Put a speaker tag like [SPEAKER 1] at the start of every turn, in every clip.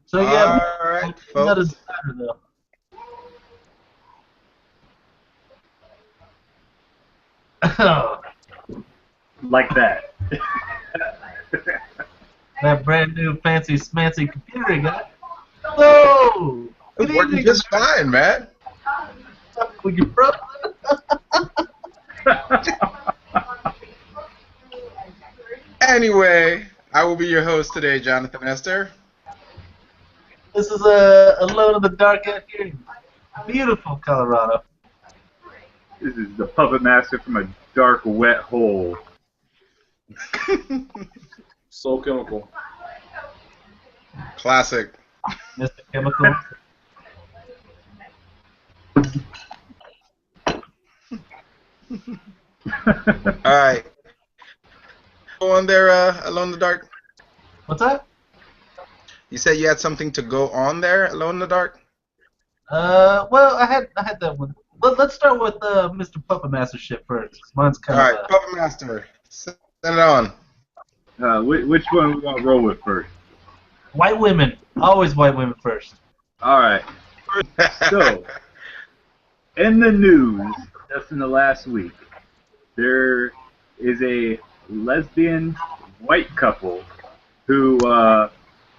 [SPEAKER 1] So yeah,
[SPEAKER 2] All right,
[SPEAKER 1] we got a
[SPEAKER 2] folks.
[SPEAKER 1] designer though.
[SPEAKER 3] Like that.
[SPEAKER 1] That brand new fancy smancy computer you got. Hello.
[SPEAKER 2] It was
[SPEAKER 1] Good
[SPEAKER 2] working
[SPEAKER 1] evening,
[SPEAKER 2] just fine, man.
[SPEAKER 1] America. With your brother.
[SPEAKER 2] Anyway, I will be your host today, Jonathan Esther.
[SPEAKER 1] This is Alone in the Dark out here in beautiful Colorado.
[SPEAKER 3] This is the puppet master from a dark, wet hole.
[SPEAKER 4] So chemical.
[SPEAKER 2] Classic.
[SPEAKER 1] Mr. Chemical.
[SPEAKER 2] All right. Go on there, Alone in the Dark.
[SPEAKER 1] What's that?
[SPEAKER 2] You said you had something to go on there, Alone in the Dark?
[SPEAKER 1] Well, I had that one. Let's start with Mr. Puppet Master shit first. Mine's
[SPEAKER 2] All
[SPEAKER 1] kind
[SPEAKER 2] right,
[SPEAKER 1] of
[SPEAKER 2] Puppet Master. Send it on.
[SPEAKER 3] Which one we want to roll with first?
[SPEAKER 1] white women. Always white women first.
[SPEAKER 3] All right. So, in the news, just in the last week, there is a lesbian white couple who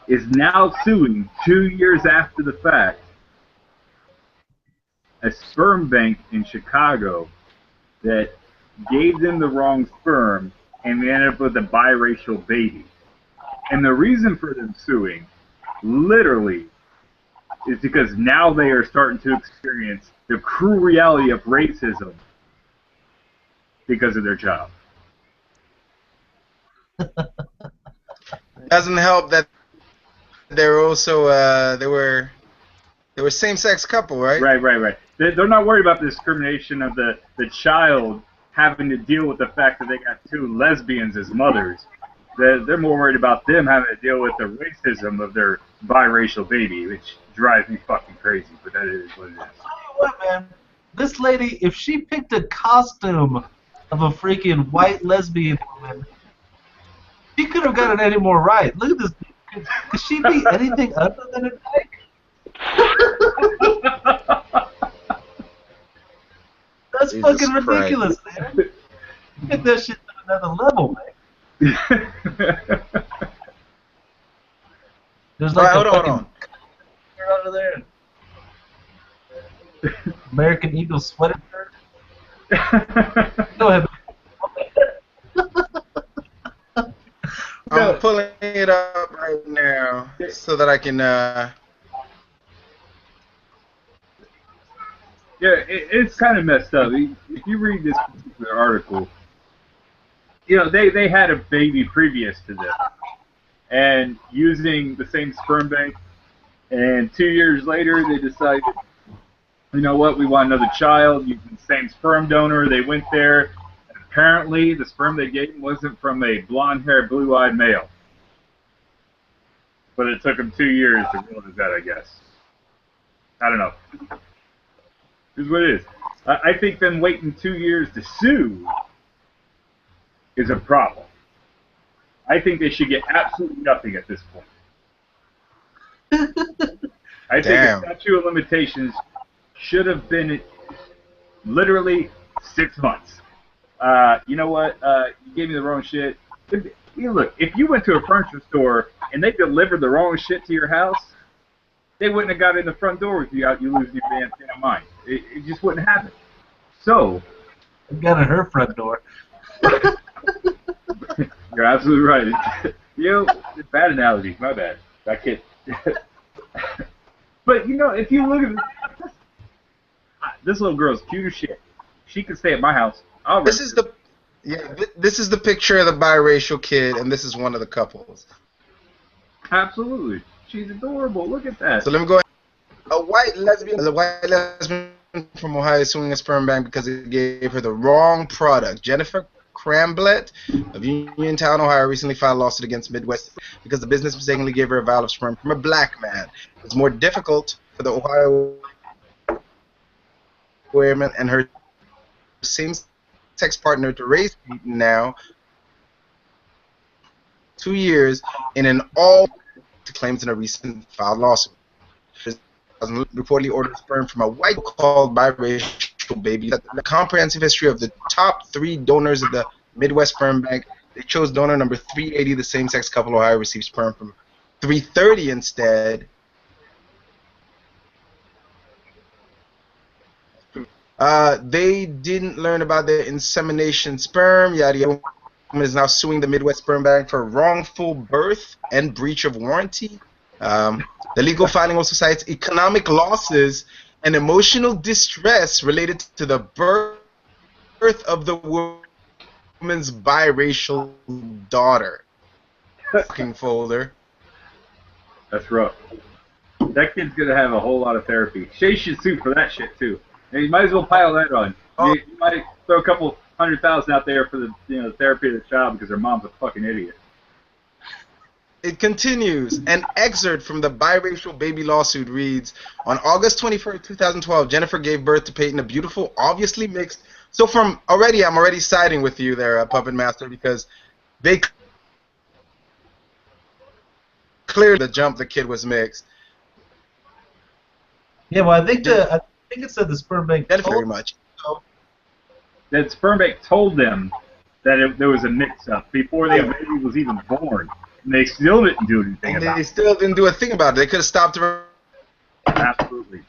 [SPEAKER 3] is now suing 2 years after the fact a sperm bank in Chicago that gave them the wrong sperm and they ended up with a biracial baby. And the reason for them suing, literally, is because now they are starting to experience the cruel reality of racism because of their job.
[SPEAKER 2] Doesn't help that they're also they were same-sex couple, right?
[SPEAKER 3] Right. They're not worried about the discrimination of the child having to deal with the fact that they got two lesbians as mothers. They're more worried about them having to deal with the racism of their biracial baby, which drives me fucking crazy, but that is what it is.
[SPEAKER 1] Tell you what, man. This lady, if she picked a costume of a freaking white lesbian woman, she could have gotten any more right. Look at this. Could she be anything other than a dyke? That's
[SPEAKER 2] Jesus
[SPEAKER 1] fucking
[SPEAKER 2] Christ.
[SPEAKER 1] ridiculous, man. Get that shit to another level, man. There's like
[SPEAKER 2] All right,
[SPEAKER 1] a
[SPEAKER 2] hold
[SPEAKER 1] fucking
[SPEAKER 2] on.
[SPEAKER 1] over there. American Eagle sweater shirt. Go ahead.
[SPEAKER 2] I'm pulling it up right now so that I can.
[SPEAKER 3] Yeah, it's kind of messed up. If you read this particular article, you know, they had a baby previous to this, and using the same sperm bank, and 2 years later they decided, you know what, we want another child, using the same sperm donor. They went there, and apparently the sperm they gave wasn't from a blonde-haired, blue-eyed male. But it took them 2 years to realize that, I guess. I don't know. Here's what it is. I think them waiting 2 years to sue is a problem. I think they should get absolutely nothing at this point. I think
[SPEAKER 2] Damn.
[SPEAKER 3] a statute of limitations should have been literally 6 months. You know what? You gave me the wrong shit. Look, if you went to a furniture store and they delivered the wrong shit to your house, they wouldn't have got in the front door with you out. You losing your damn mind. It just wouldn't happen. So,
[SPEAKER 1] Got at her front door.
[SPEAKER 3] you're absolutely right. You know, bad analogy. My bad. I can't. But you know, if you look at this little girl's cute as shit. She could stay at my house.
[SPEAKER 2] This is the this is the picture of the biracial kid, and this is one of the couples.
[SPEAKER 3] Absolutely. She's adorable. Look at that.
[SPEAKER 2] So let me go. A white lesbian from Ohio is suing a sperm bank because it gave her the wrong product. Jennifer Cramblett of Uniontown, Ohio, recently filed a lawsuit against Midwest because the business mistakenly gave her a vial of sperm from a black man. It's more difficult for the Ohio woman and her same-sex partner to raise now 2 years in an all to claims in a recent filed lawsuit. Reportedly ordered sperm from a white called biracial baby. The comprehensive history of the top 3 donors of the Midwest Sperm Bank. They chose donor number 380. The same-sex couple in Ohio received sperm from 330 instead. They didn't learn about their insemination sperm. Yada yada. Woman is now suing the Midwest Sperm Bank for wrongful birth and breach of warranty. The legal filing also cites economic losses and emotional distress related to the birth of the woman's biracial daughter. Fucking folder.
[SPEAKER 3] That's rough. That kid's gonna have a whole lot of therapy. Shay should sue for that shit too. And you might as well pile that on. You might throw a couple $100,000 out there for the therapy of the child because her mom's a fucking idiot.
[SPEAKER 2] It continues. An excerpt from the biracial baby lawsuit reads, on August 21st, 2012, Jennifer gave birth to Peyton, a beautiful, obviously mixed. So I'm already siding with you there, Puppet Master, because they clearly the jump the kid was mixed.
[SPEAKER 1] Yeah, well, I think it said the sperm bank.
[SPEAKER 2] Very much.
[SPEAKER 3] That sperm bank told them that there was a mix-up before the baby was even born. And they still didn't do anything about it.
[SPEAKER 2] They still didn't do a thing about it. They could have stopped her
[SPEAKER 3] Absolutely.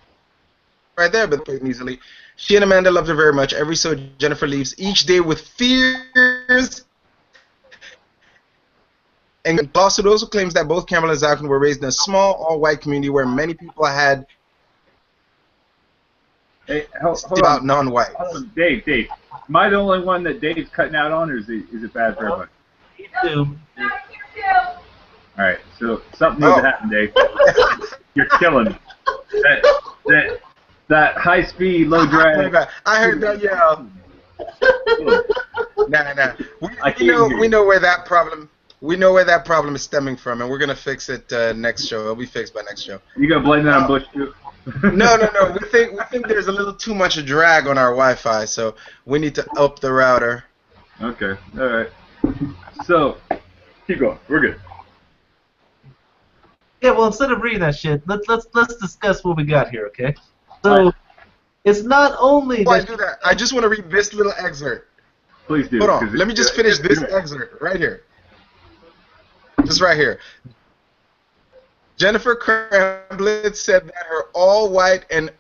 [SPEAKER 2] right there, but Peyton easily. She and Amanda loved her very much. Every so Jennifer leaves each day with fears. And lawsuit also claims that both Campbell and Zalkin were raised in a small, all-white community where many people had
[SPEAKER 3] hold
[SPEAKER 2] about
[SPEAKER 3] on.
[SPEAKER 2] non-white.
[SPEAKER 3] Dave. Am I the only one that Dave's cutting out on, or is it bad for everybody?
[SPEAKER 1] Me too.
[SPEAKER 3] All right, so something needs to happen, Dave. You're killing me. That high-speed, low-drag.
[SPEAKER 2] I heard that yell. Nah. We know where that problem. We know where that problem is stemming from, and we're gonna fix it next show. It'll be fixed by next show.
[SPEAKER 3] You gonna blame that on Bush too?
[SPEAKER 2] No. We think there's a little too much drag on our Wi-Fi, so we need to up the router.
[SPEAKER 3] Okay. All right. So keep going. We're good.
[SPEAKER 1] Yeah, well, instead of reading that shit, let's discuss what we got here, okay? So, it's not only
[SPEAKER 2] Before I do that, I just want to read this little excerpt.
[SPEAKER 3] Please do.
[SPEAKER 2] Hold on. Let me just finish this excerpt right here. Just right here. Jennifer Cramblett said that her all-white and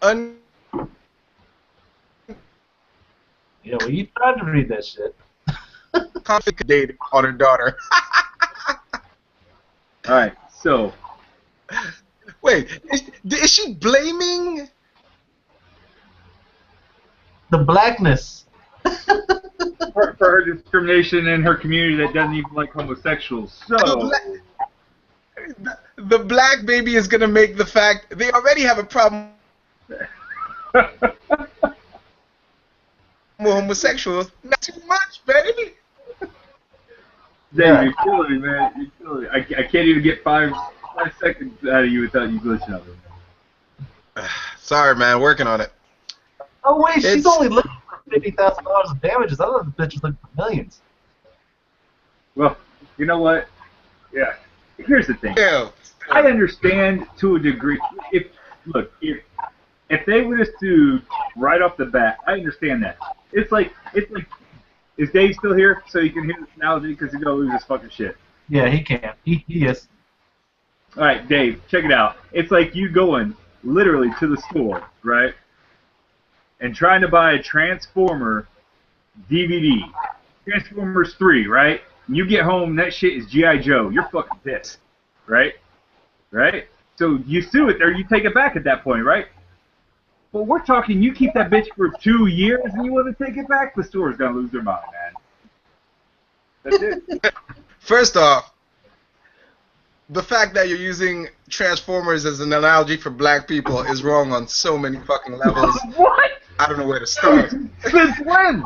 [SPEAKER 1] Yeah, well, you tried to read that shit.
[SPEAKER 2] confident dating on her daughter.
[SPEAKER 3] All right. So.
[SPEAKER 2] Wait, is she blaming
[SPEAKER 1] The blackness.
[SPEAKER 3] for her discrimination in her community that doesn't even like homosexuals. So.
[SPEAKER 2] The black baby is going to make the fact they already have a problem with homosexuals. Not too much, baby.
[SPEAKER 3] Dave, you're killing me, man. You're killing me. I can't even get five seconds out of you without you glitching out there.
[SPEAKER 2] Sorry, man. Working on it.
[SPEAKER 1] Oh, wait, she's only looking for $50,000 of damages. I thought the bitch was looking for millions.
[SPEAKER 3] Well, you know what? Yeah. Here's the thing.
[SPEAKER 2] Yeah.
[SPEAKER 3] I understand to a degree. If they would have sued right off the bat, I understand that. It's like, is Dave still here so he can hear this analogy because he's gonna lose his fucking shit?
[SPEAKER 1] Yeah, he can. He is.
[SPEAKER 3] All right, Dave, check it out. It's like you going literally to the store, right, and trying to buy a Transformer DVD, Transformers 3, right? And you get home, and that shit is G.I. Joe. You're fucking pissed, right? Right? So you sue it or you take it back at that point, right? But we're talking, you keep that bitch for 2 years and you want to take it back, the store's gonna lose their mind, man. That's it.
[SPEAKER 2] First off, the fact that you're using Transformers as an analogy for black people is wrong on so many fucking levels.
[SPEAKER 3] What?
[SPEAKER 2] I don't know where to start.
[SPEAKER 3] Since when?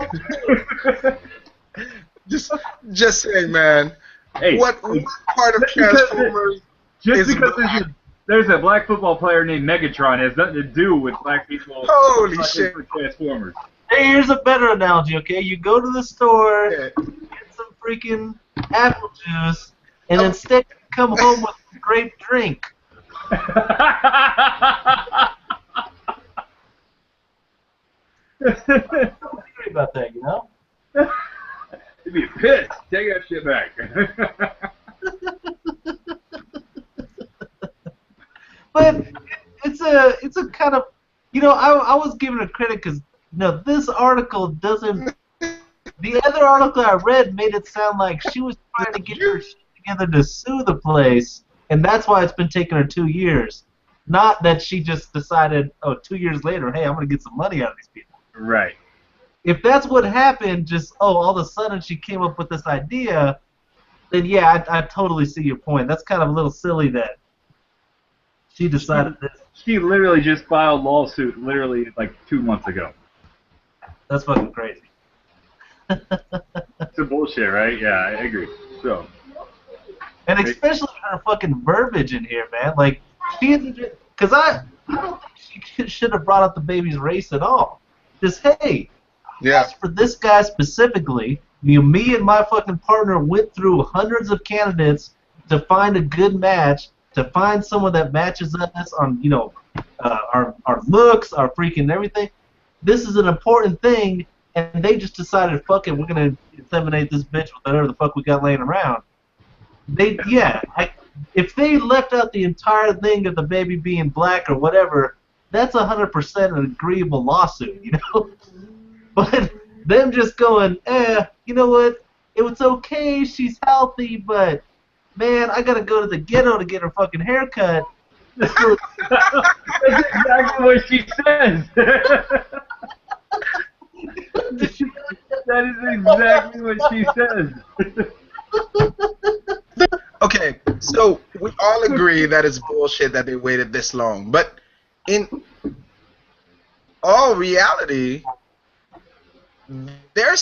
[SPEAKER 2] Just saying, man.
[SPEAKER 3] Hey,
[SPEAKER 2] what part of Transformers
[SPEAKER 3] just
[SPEAKER 2] is
[SPEAKER 3] because
[SPEAKER 2] black?
[SPEAKER 3] there's a black football player named Megatron, it has nothing to do with black people.
[SPEAKER 2] Holy shit.
[SPEAKER 3] For Transformers.
[SPEAKER 1] Hey, here's a better analogy, okay? You go to the store,
[SPEAKER 2] Yeah.
[SPEAKER 1] get some freaking apple juice, and instead come home with a great drink. Worry about that, you know?
[SPEAKER 3] You'd be pissed. Take that shit back.
[SPEAKER 1] But it's a kind of, you know, I was giving it credit because, you know, this article doesn't. The other article I read made it sound like she was trying to get her shit together to sue the place, and that's why it's been taking her 2 years. Not that she just decided, 2 years later, hey, I'm gonna get some money out of these people.
[SPEAKER 3] Right.
[SPEAKER 1] If that's what happened, just all of a sudden she came up with this idea, then yeah, I totally see your point. That's kind of a little silly that she decided this.
[SPEAKER 3] She literally just filed lawsuit literally like 2 months ago.
[SPEAKER 1] That's fucking crazy.
[SPEAKER 3] It's a bullshit, right? Yeah, I agree. So.
[SPEAKER 1] And especially her fucking verbiage in here, man. Like, she isn't just, because I don't think she should have brought up the baby's race at all. Just, hey,
[SPEAKER 2] Yeah.
[SPEAKER 1] as for this guy specifically, me and my fucking partner went through hundreds of candidates to find a good match, to find someone that matches us on, you know, our looks, our freaking everything. This is an important thing, and they just decided, fuck it, we're gonna inseminate this bitch with whatever the fuck we got laying around. If they left out the entire thing of the baby being black or whatever, that's 100% an agreeable lawsuit, you know. But them just going, you know what? It was okay, she's healthy, but man, I gotta go to the ghetto to get her fucking haircut.
[SPEAKER 3] That's exactly what she says. That is exactly what she says.
[SPEAKER 2] Okay, so we all agree that it's bullshit that they waited this long, but in all reality, they're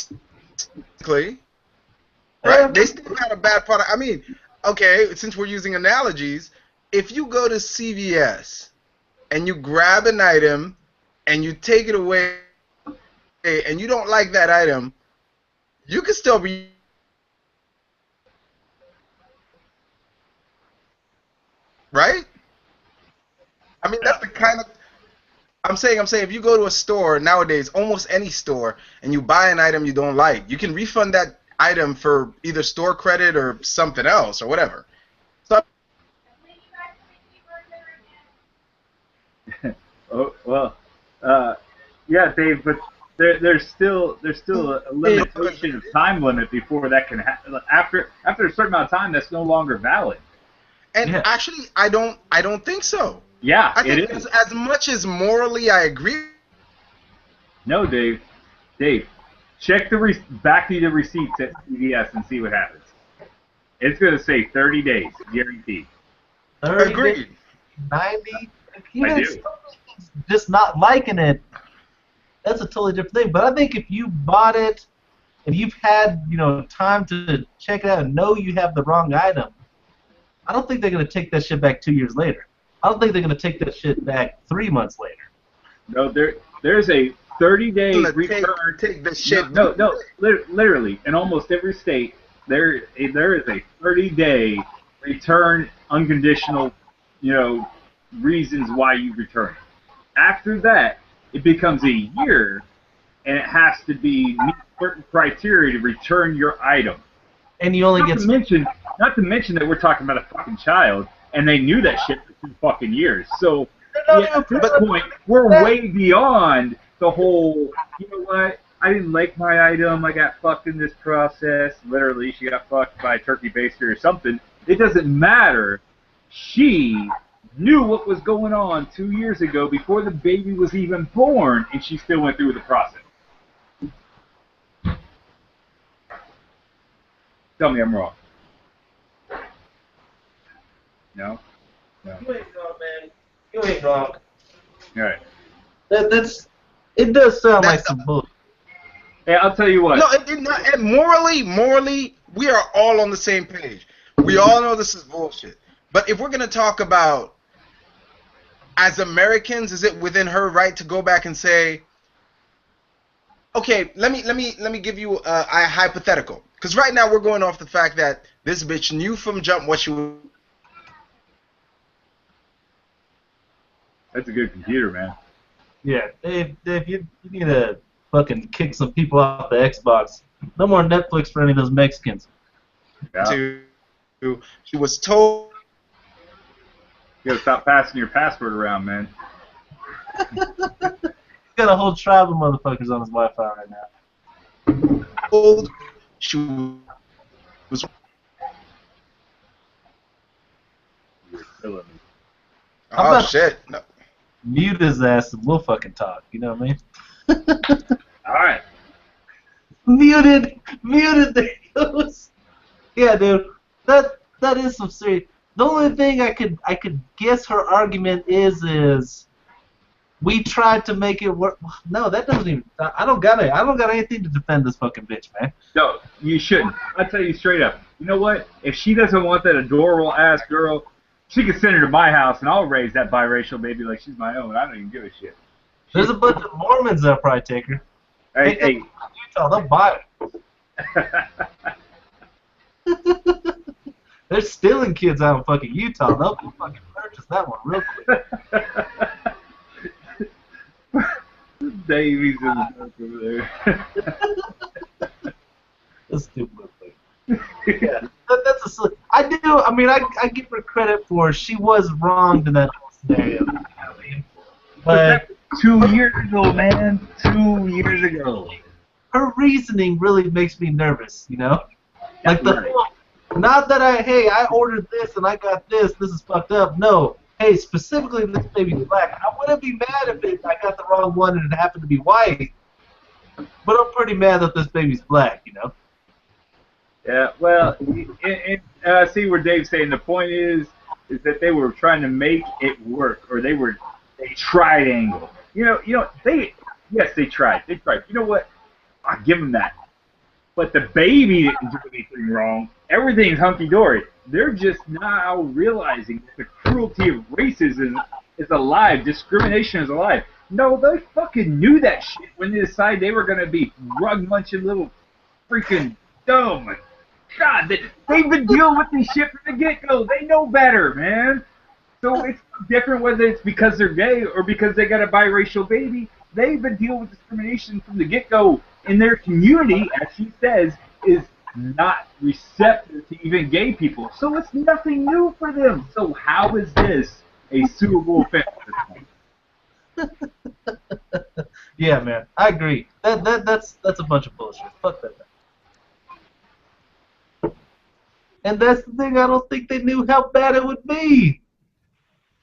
[SPEAKER 2] right. They still got a bad product. I mean, okay, since we're using analogies, if you go to CVS and you grab an item and you take it away and you don't like that item, you can still be right. I mean, that's the kind of I'm saying if you go to a store nowadays, almost any store, and you buy an item you don't like, you can refund that item for either store credit or something else or whatever. So,
[SPEAKER 3] Oh well, yeah, Dave, but there's still a limitation of time limit before that can happen. After a certain amount of time, that's no longer valid.
[SPEAKER 2] and
[SPEAKER 1] Yeah.
[SPEAKER 2] actually, I don't think so.
[SPEAKER 3] Yeah,
[SPEAKER 2] I think
[SPEAKER 3] it is.
[SPEAKER 2] as much as morally I agree.
[SPEAKER 3] No, Dave, check back to the receipts at CVS and see what happens. It's gonna say 30 days, guaranteed.
[SPEAKER 1] 30
[SPEAKER 2] Agreed.
[SPEAKER 1] days, 90.
[SPEAKER 3] I do.
[SPEAKER 1] Just not liking it, that's a totally different thing. But I think if you bought it and you've had, you know, time to check it out and know you have the wrong item, I don't think they're going to take that shit back 2 years later. I don't think they're going to take that shit back 3 months later.
[SPEAKER 3] No, there's a 30-day
[SPEAKER 2] I'm gonna
[SPEAKER 3] return.
[SPEAKER 2] take this shit.
[SPEAKER 3] No, literally, in almost every state, there is a 30-day return unconditional, you know, reasons why you return it. After that, it becomes a year, and it has to meet certain criteria to return your item.
[SPEAKER 1] And you only
[SPEAKER 3] Not
[SPEAKER 1] get
[SPEAKER 3] to mention that we're talking about a fucking child, and they knew that shit for 2 fucking years. So
[SPEAKER 1] No,
[SPEAKER 3] yeah, at this point, we're way beyond the whole, you know what, I didn't like my item, I got fucked in this process. Literally, she got fucked by a turkey baster or something. It doesn't matter. She knew what was going on 2 years ago before the baby was even born, and she still went through with the process. Tell me I'm wrong. No? No.
[SPEAKER 1] You ain't wrong, man. You ain't wrong.
[SPEAKER 3] All right.
[SPEAKER 1] It does sound like
[SPEAKER 2] That's-
[SPEAKER 1] some bullshit.
[SPEAKER 3] Hey, I'll tell you what.
[SPEAKER 2] No, and morally, we are all on the same page. We all know this is bullshit. But if we're gonna talk about as Americans, is it within her right to go back and say, okay, let me give you a hypothetical, because right now we're going off the fact that this bitch knew from jump what she
[SPEAKER 3] That's a good computer, man.
[SPEAKER 1] Yeah, Dave, you need to fucking kick some people off the Xbox. No more Netflix for any of those Mexicans.
[SPEAKER 3] Yeah.
[SPEAKER 2] To he was told
[SPEAKER 3] You gotta stop passing your password around, man.
[SPEAKER 1] He's got a whole tribe of motherfuckers on his Wi-Fi right now.
[SPEAKER 2] she was
[SPEAKER 3] You're killing me.
[SPEAKER 1] How
[SPEAKER 2] oh
[SPEAKER 1] about-
[SPEAKER 2] shit. No.
[SPEAKER 1] Mute his ass and we'll fucking talk. You know what I mean?
[SPEAKER 3] All right.
[SPEAKER 1] Muted. There he goes. Yeah, dude. That is some serious. The only thing I could guess her argument is we tried to make it work. No, that doesn't even. I don't got anything to defend this fucking bitch, man.
[SPEAKER 3] No, you shouldn't. I'll tell you straight up. You know what? If she doesn't want that adorable ass girl, she can send her to my house and I'll raise that biracial baby like she's my own. I don't even give a shit.
[SPEAKER 1] There's a bunch of Mormons that'll probably take her.
[SPEAKER 3] Hey.
[SPEAKER 1] Utah, they'll buy it. They're stealing kids out of fucking Utah. They'll fucking purchase that one real quick.
[SPEAKER 3] Davey's in the dark over there.
[SPEAKER 1] That's stupid. Yeah, that's a silly. I give her credit for she was wronged in that whole scenario. You know what I mean? But
[SPEAKER 3] 2 years ago, man. 2 years ago.
[SPEAKER 1] her reasoning really makes me nervous. You know, like the
[SPEAKER 3] Right.
[SPEAKER 1] whole. Not that I ordered this and I got this. This is fucked up. No. Hey, specifically this baby's black. I wouldn't be mad if I got the wrong one and it happened to be white. But I'm pretty mad that this baby's black. You know.
[SPEAKER 3] Yeah, well, I see where Dave's saying the point is that they were trying to make it work, or they tried angle. They tried. You know what? I give them that. But the baby didn't do anything wrong. Everything's hunky dory. They're just now realizing that the cruelty of racism is alive. Discrimination is alive. No, they fucking knew that shit when they decided they were gonna be rug munching little freaking dumb. God, they've been dealing with this shit from the get-go. They know better, man. So it's different whether it's because they're gay or because they got a biracial baby. They've been dealing with discrimination from the get-go. And their community, as she says, is not receptive to even gay people. So it's nothing new for them. So how is this a suitable offense at this point?
[SPEAKER 1] Yeah, man, I agree. That's a bunch of bullshit. Fuck that. And that's the thing. I don't think they knew how bad it would be.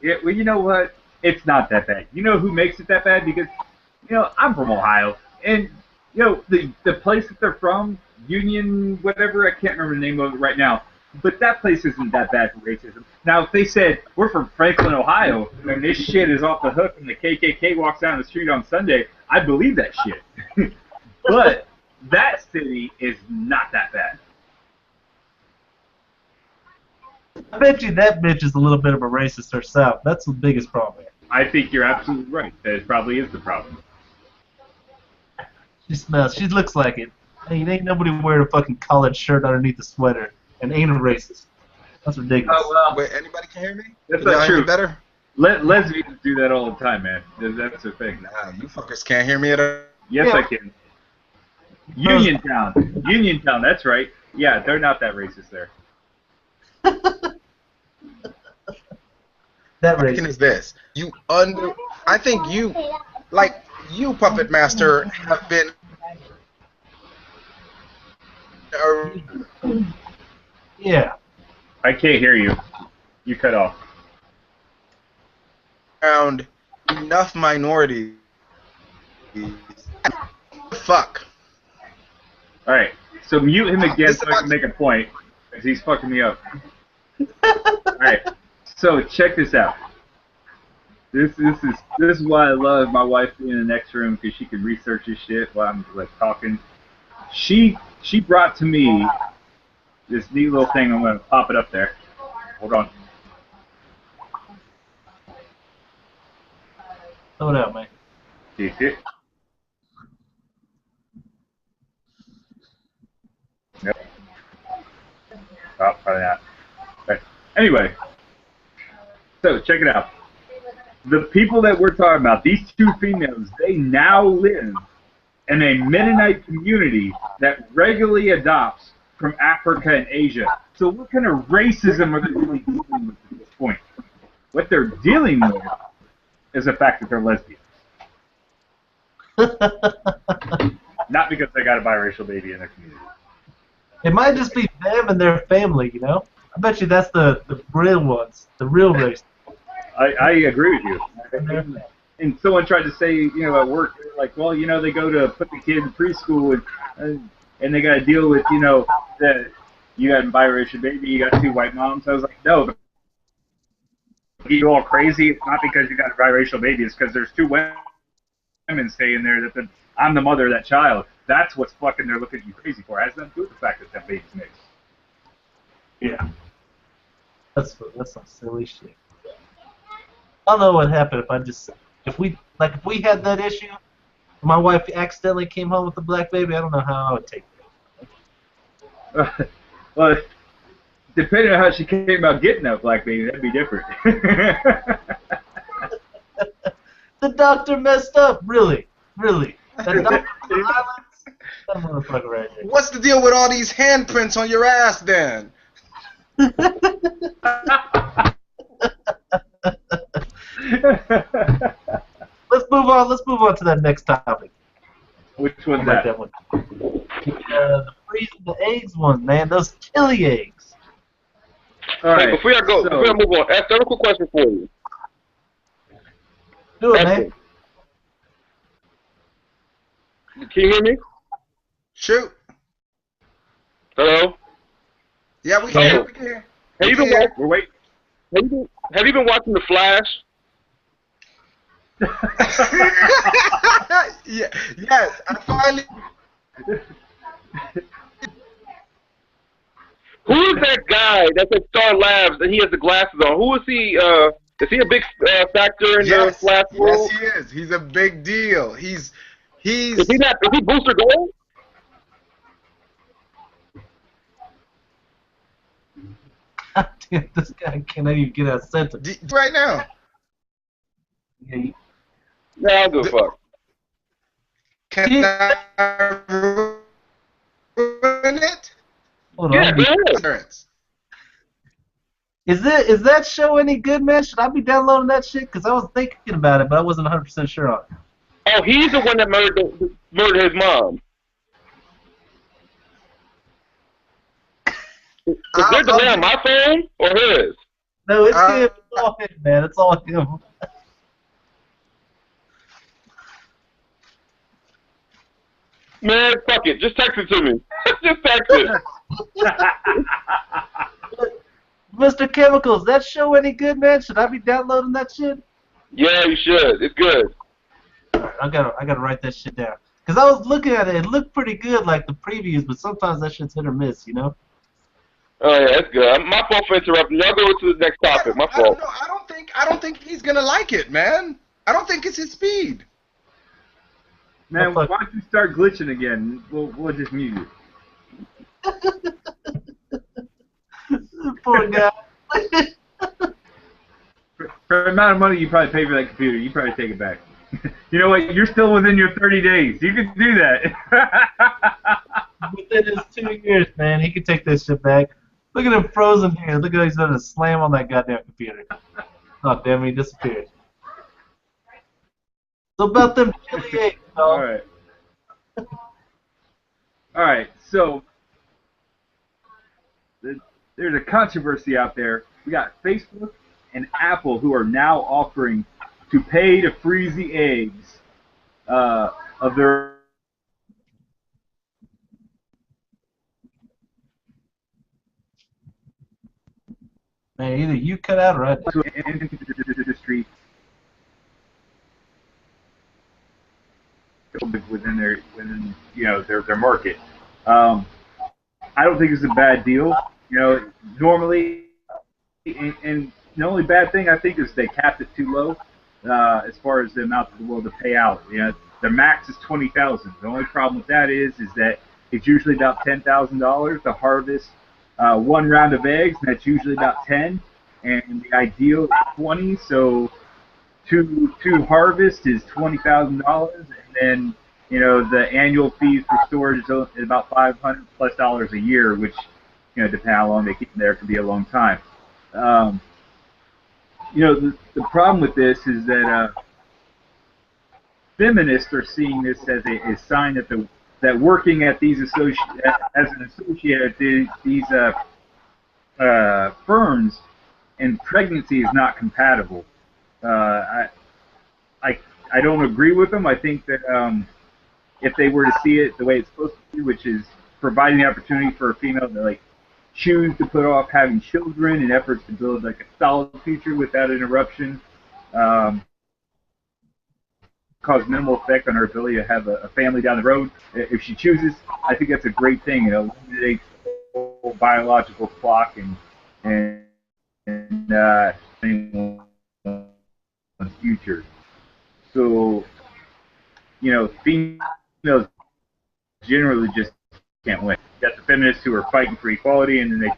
[SPEAKER 3] Yeah, well, you know what? It's not that bad. You know who makes it that bad? Because, I'm from Ohio, and the place that they're from, Union, whatever, I can't remember the name of it right now. But that place isn't that bad for racism. Now, if they said, we're from Franklin, Ohio, and this shit is off the hook and the KKK walks down the street on Sunday, I believe that shit. But that city is not that bad.
[SPEAKER 1] I bet you that bitch is a little bit of a racist herself. That's the biggest problem here.
[SPEAKER 3] I think you're absolutely right. That probably is the problem.
[SPEAKER 1] She smells. She looks like it. Hey, ain't nobody wearing a fucking collared shirt underneath a sweater and ain't a racist. That's ridiculous.
[SPEAKER 3] Oh, well,
[SPEAKER 2] Wait, anybody can hear me?
[SPEAKER 3] that's
[SPEAKER 2] Can y'all
[SPEAKER 3] not
[SPEAKER 2] hear me
[SPEAKER 3] true.
[SPEAKER 2] better?
[SPEAKER 3] Lesbians do that all the time, man. That's their thing.
[SPEAKER 2] Nah, you fuckers can't hear me at all.
[SPEAKER 3] Yes,
[SPEAKER 1] Yeah.
[SPEAKER 3] I can. Uniontown, that's right. Yeah, they're not that racist there.
[SPEAKER 1] That
[SPEAKER 2] Second
[SPEAKER 1] racist.
[SPEAKER 2] is this. I think you, Puppet Master, have been
[SPEAKER 1] Yeah.
[SPEAKER 3] I can't hear you. You cut off.
[SPEAKER 2] around enough minorities. Fuck.
[SPEAKER 3] All right, so mute him again
[SPEAKER 2] This
[SPEAKER 3] so I can
[SPEAKER 2] about-
[SPEAKER 3] make a point, because he's fucking me up. All right, so check this out. This is why I love my wife being in the next room, because she can research this shit while I'm talking. She brought to me this neat little thing. I'm gonna pop it up there. Hold on.
[SPEAKER 1] Throw it out, man.
[SPEAKER 3] Do you see it? Nope. Oh, probably not. Okay. Anyway, so check it out. the people that we're talking about, these two females, they now live in a Mennonite community that regularly adopts from Africa and Asia. So what kind of racism are they really dealing with at this point? What they're dealing with is the fact that they're lesbians. Not because they got a biracial baby in their community.
[SPEAKER 1] It might just be them and their family, you know? I bet you that's the real ones, the real race.
[SPEAKER 3] I agree with you. And someone tried to say, you know, at work, like, well, you know, they go to put the kid in preschool and they got to deal with, you know, that you got a biracial baby, you got two white moms. I was like, no, you all crazy. It's not because you got a biracial baby. It's because there's two women staying there that I'm the mother of that child. That's what's fucking they're looking at you crazy for. It has nothing to do with the fact that that baby's mixed.
[SPEAKER 1] Yeah. That's some silly shit. I don't know what happened if we had that issue, my wife accidentally came home with a black baby, I don't know how I would take
[SPEAKER 3] that. Well, depending on how she came about getting that black baby, that'd be different.
[SPEAKER 1] The doctor messed up, really. That doctor from the islands, that motherfucker right there.
[SPEAKER 2] What's the deal with all these handprints on your ass then?
[SPEAKER 1] Let's move on to that next topic.
[SPEAKER 3] Which one's
[SPEAKER 1] I like
[SPEAKER 3] that?
[SPEAKER 1] that one. The freezing the eggs one, man. Those chili eggs.
[SPEAKER 3] All right.
[SPEAKER 5] Hey, before I move on, I have a quick question for you.
[SPEAKER 1] Do it,
[SPEAKER 5] Esther,
[SPEAKER 1] man.
[SPEAKER 5] can you hear me?
[SPEAKER 2] Shoot.
[SPEAKER 5] Hello?
[SPEAKER 2] Yeah, we can hear. We can hear.
[SPEAKER 5] Have you been
[SPEAKER 2] Yeah.
[SPEAKER 3] We're waiting.
[SPEAKER 5] Have you been watching The Flash?
[SPEAKER 2] Yeah, yes, I finally.
[SPEAKER 5] Who is that guy that's at Star Labs and he has the glasses on? Who is he? Is he a big factor in the Flash world?
[SPEAKER 2] Yes, he is. He's a big deal. He's.
[SPEAKER 5] Is he not? Is he Booster Gold?
[SPEAKER 1] God damn, this guy cannot even get out of sentence.
[SPEAKER 2] Right now.
[SPEAKER 1] Yeah,
[SPEAKER 5] No, I don't give a fuck.
[SPEAKER 2] Can I ruin it?
[SPEAKER 1] hold
[SPEAKER 5] Yeah,
[SPEAKER 1] on.
[SPEAKER 5] go ahead.
[SPEAKER 2] Insurance.
[SPEAKER 1] Is that show any good, man? Should I be downloading that shit? Because I was thinking about it, but I wasn't 100% sure on it.
[SPEAKER 5] Oh, he's the one that murdered his mom. Is there delay on my phone or his?
[SPEAKER 1] No, it's him. It's all him, man. It's all him.
[SPEAKER 5] Man, fuck it. Just text it to me. Just text it.
[SPEAKER 1] Mr. Chemicals, that show any good, man? Should I be downloading that shit?
[SPEAKER 5] Yeah, you should. It's good.
[SPEAKER 1] Alright, I gotta write that shit down. Cause I was looking at it, it looked pretty good like the previews, but sometimes that shit's hit or miss, you know?
[SPEAKER 5] Oh yeah, that's good. My fault for interrupting. Y'all go to the next topic. My
[SPEAKER 2] I don't
[SPEAKER 5] fault.
[SPEAKER 2] know. I don't think he's gonna like it, man. I don't think it's his speed.
[SPEAKER 3] Man, why don't you start glitching again? We'll just mute you.
[SPEAKER 1] Poor guy.
[SPEAKER 3] For the amount of money you probably pay for that computer, you probably take it back. You know what? You're still within your 30 days. You can do that.
[SPEAKER 1] Within his 2 years, man, he can take this shit back. Look at him frozen here. Look at he's done a slam on that goddamn computer. Oh, damn, he disappeared. So about them chili eggs,
[SPEAKER 3] All
[SPEAKER 1] dog.
[SPEAKER 3] right. All right. So there's a controversy out there. We got Facebook and Apple who are now offering to pay to freeze the eggs of their.
[SPEAKER 1] Man, either you cut out or I did.
[SPEAKER 3] Industry within their market. I don't think it's a bad deal. You know, normally, and the only bad thing I think is they capped it too low as far as the amount that they're willing to pay out. You know, the max is $20,000. The only problem with that is that it's usually about $10,000 to harvest one round of eggs, and that's usually about 10. And the ideal is 20. So to harvest is $20,000, and then the annual fees for storage is about $500+ a year, which depending on how long they keep them there, could be a long time. The problem with this is that feminists are seeing this as a sign that working at these as an associate at these firms and pregnancy is not compatible. I don't agree with them. I think that if they were to see it the way it's supposed to be, which is providing the opportunity for a female to choose to put off having children in efforts to build a solid future without interruption, cause minimal effect on her ability to have a family down the road. If she chooses, I think that's a great thing. Eliminates the whole biological clock and anyone's future. So, females generally just can't win. You got the feminists who are fighting for equality, and then they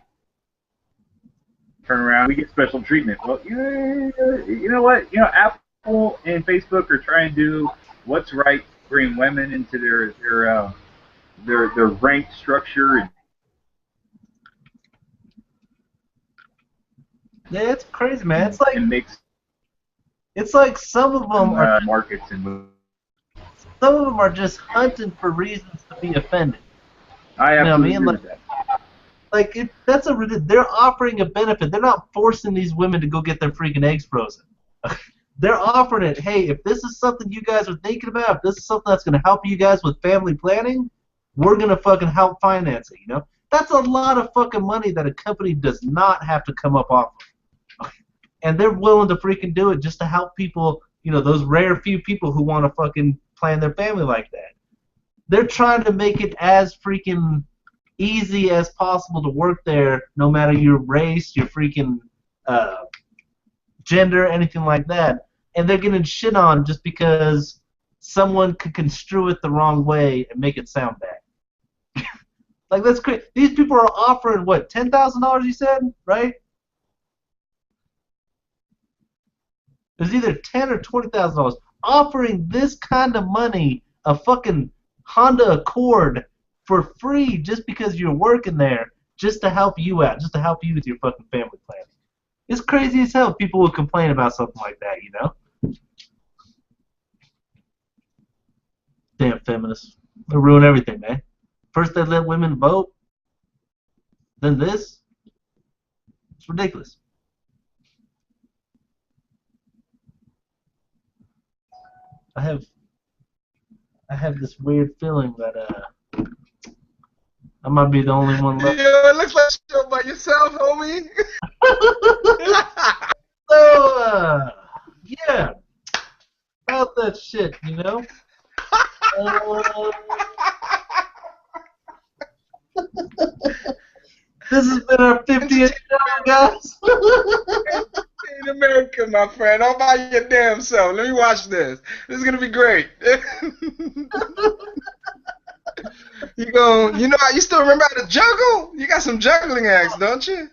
[SPEAKER 3] turn around. We get special treatment. Well, you know what? Apple and Facebook are trying to do what's right, bring women into their ranked structure.
[SPEAKER 1] Yeah, it's crazy, man. It's like some of them are
[SPEAKER 3] markets and
[SPEAKER 1] some of them are just hunting for reasons to be offended.
[SPEAKER 3] I absolutely agree with that.
[SPEAKER 1] They're offering a benefit. They're not forcing these women to go get their freaking eggs frozen. They're offering it. Hey, if this is something you guys are thinking about, if this is something that's going to help you guys with family planning, we're going to fucking help finance it, That's a lot of fucking money that a company does not have to come up off of. And they're willing to freaking do it just to help people, those rare few people who want to fucking plan their family like that. They're trying to make it as freaking easy as possible to work there, no matter your race, your freaking gender, anything like that. And they're getting shit on just because someone could construe it the wrong way and make it sound bad. That's crazy. These people are offering, what, $10,000 you said, right? It was either $10,000 or $20,000. Offering this kind of money, a fucking Honda Accord, for free just because you're working there, just to help you out, just to help you with your fucking family planning. It's crazy as hell people will complain about something like that, Damn feminists. They ruin everything, man. First they let women vote, then this. It's ridiculous. I have this weird feeling that I might be the only one left.
[SPEAKER 2] It looks like you're by yourself, homie.
[SPEAKER 1] So, yeah, about that shit, This has been our 50th show, guys.
[SPEAKER 2] In America, my friend, all by your damn self. Let me watch this. This is gonna be great. You still remember how to juggle? You got some juggling acts, don't you?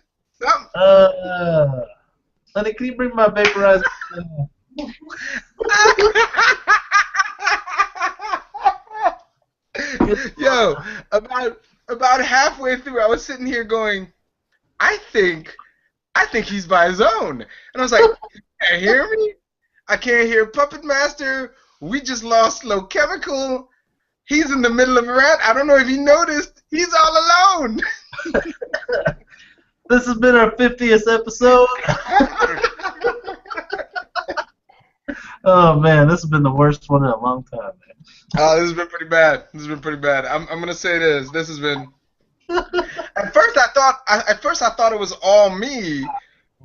[SPEAKER 1] Honey, can you bring my vaporizer?
[SPEAKER 2] Yo, about halfway through, I was sitting here going, I think he's by his own. And I was like, you can't hear me? I can't hear Puppet Master. We just lost Slow Chemical. He's in the middle of a rant. I don't know if you noticed. He's all alone.
[SPEAKER 1] This has been our 50th episode. Oh, man, this has been the worst one in a long time, man.
[SPEAKER 2] Oh, this has been pretty bad. I'm gonna say this. This has been. At first I thought it was all me,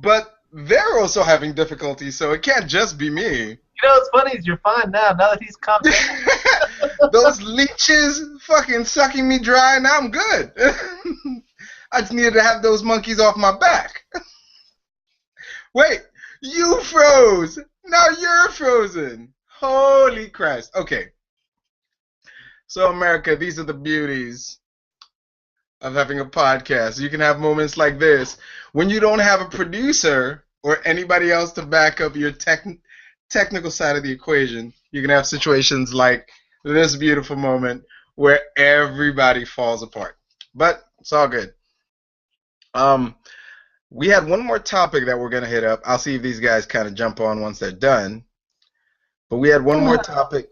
[SPEAKER 2] but they're also having difficulties, so it can't just be me.
[SPEAKER 1] What's funny is you're fine now that he's calm down.
[SPEAKER 2] Those leeches fucking sucking me dry, and I'm good. I just needed to have those monkeys off my back. Wait, you froze. Now you're frozen. Holy Christ. Okay. So, America, these are the beauties of having a podcast. You can have moments like this when you don't have a producer or anybody else to back up your technical side of the equation, you can have situations like this beautiful moment where everybody falls apart. But it's all good. We had one more topic that we're going to hit up. I'll see if these guys kind of jump on once they're done. But we had one more topic.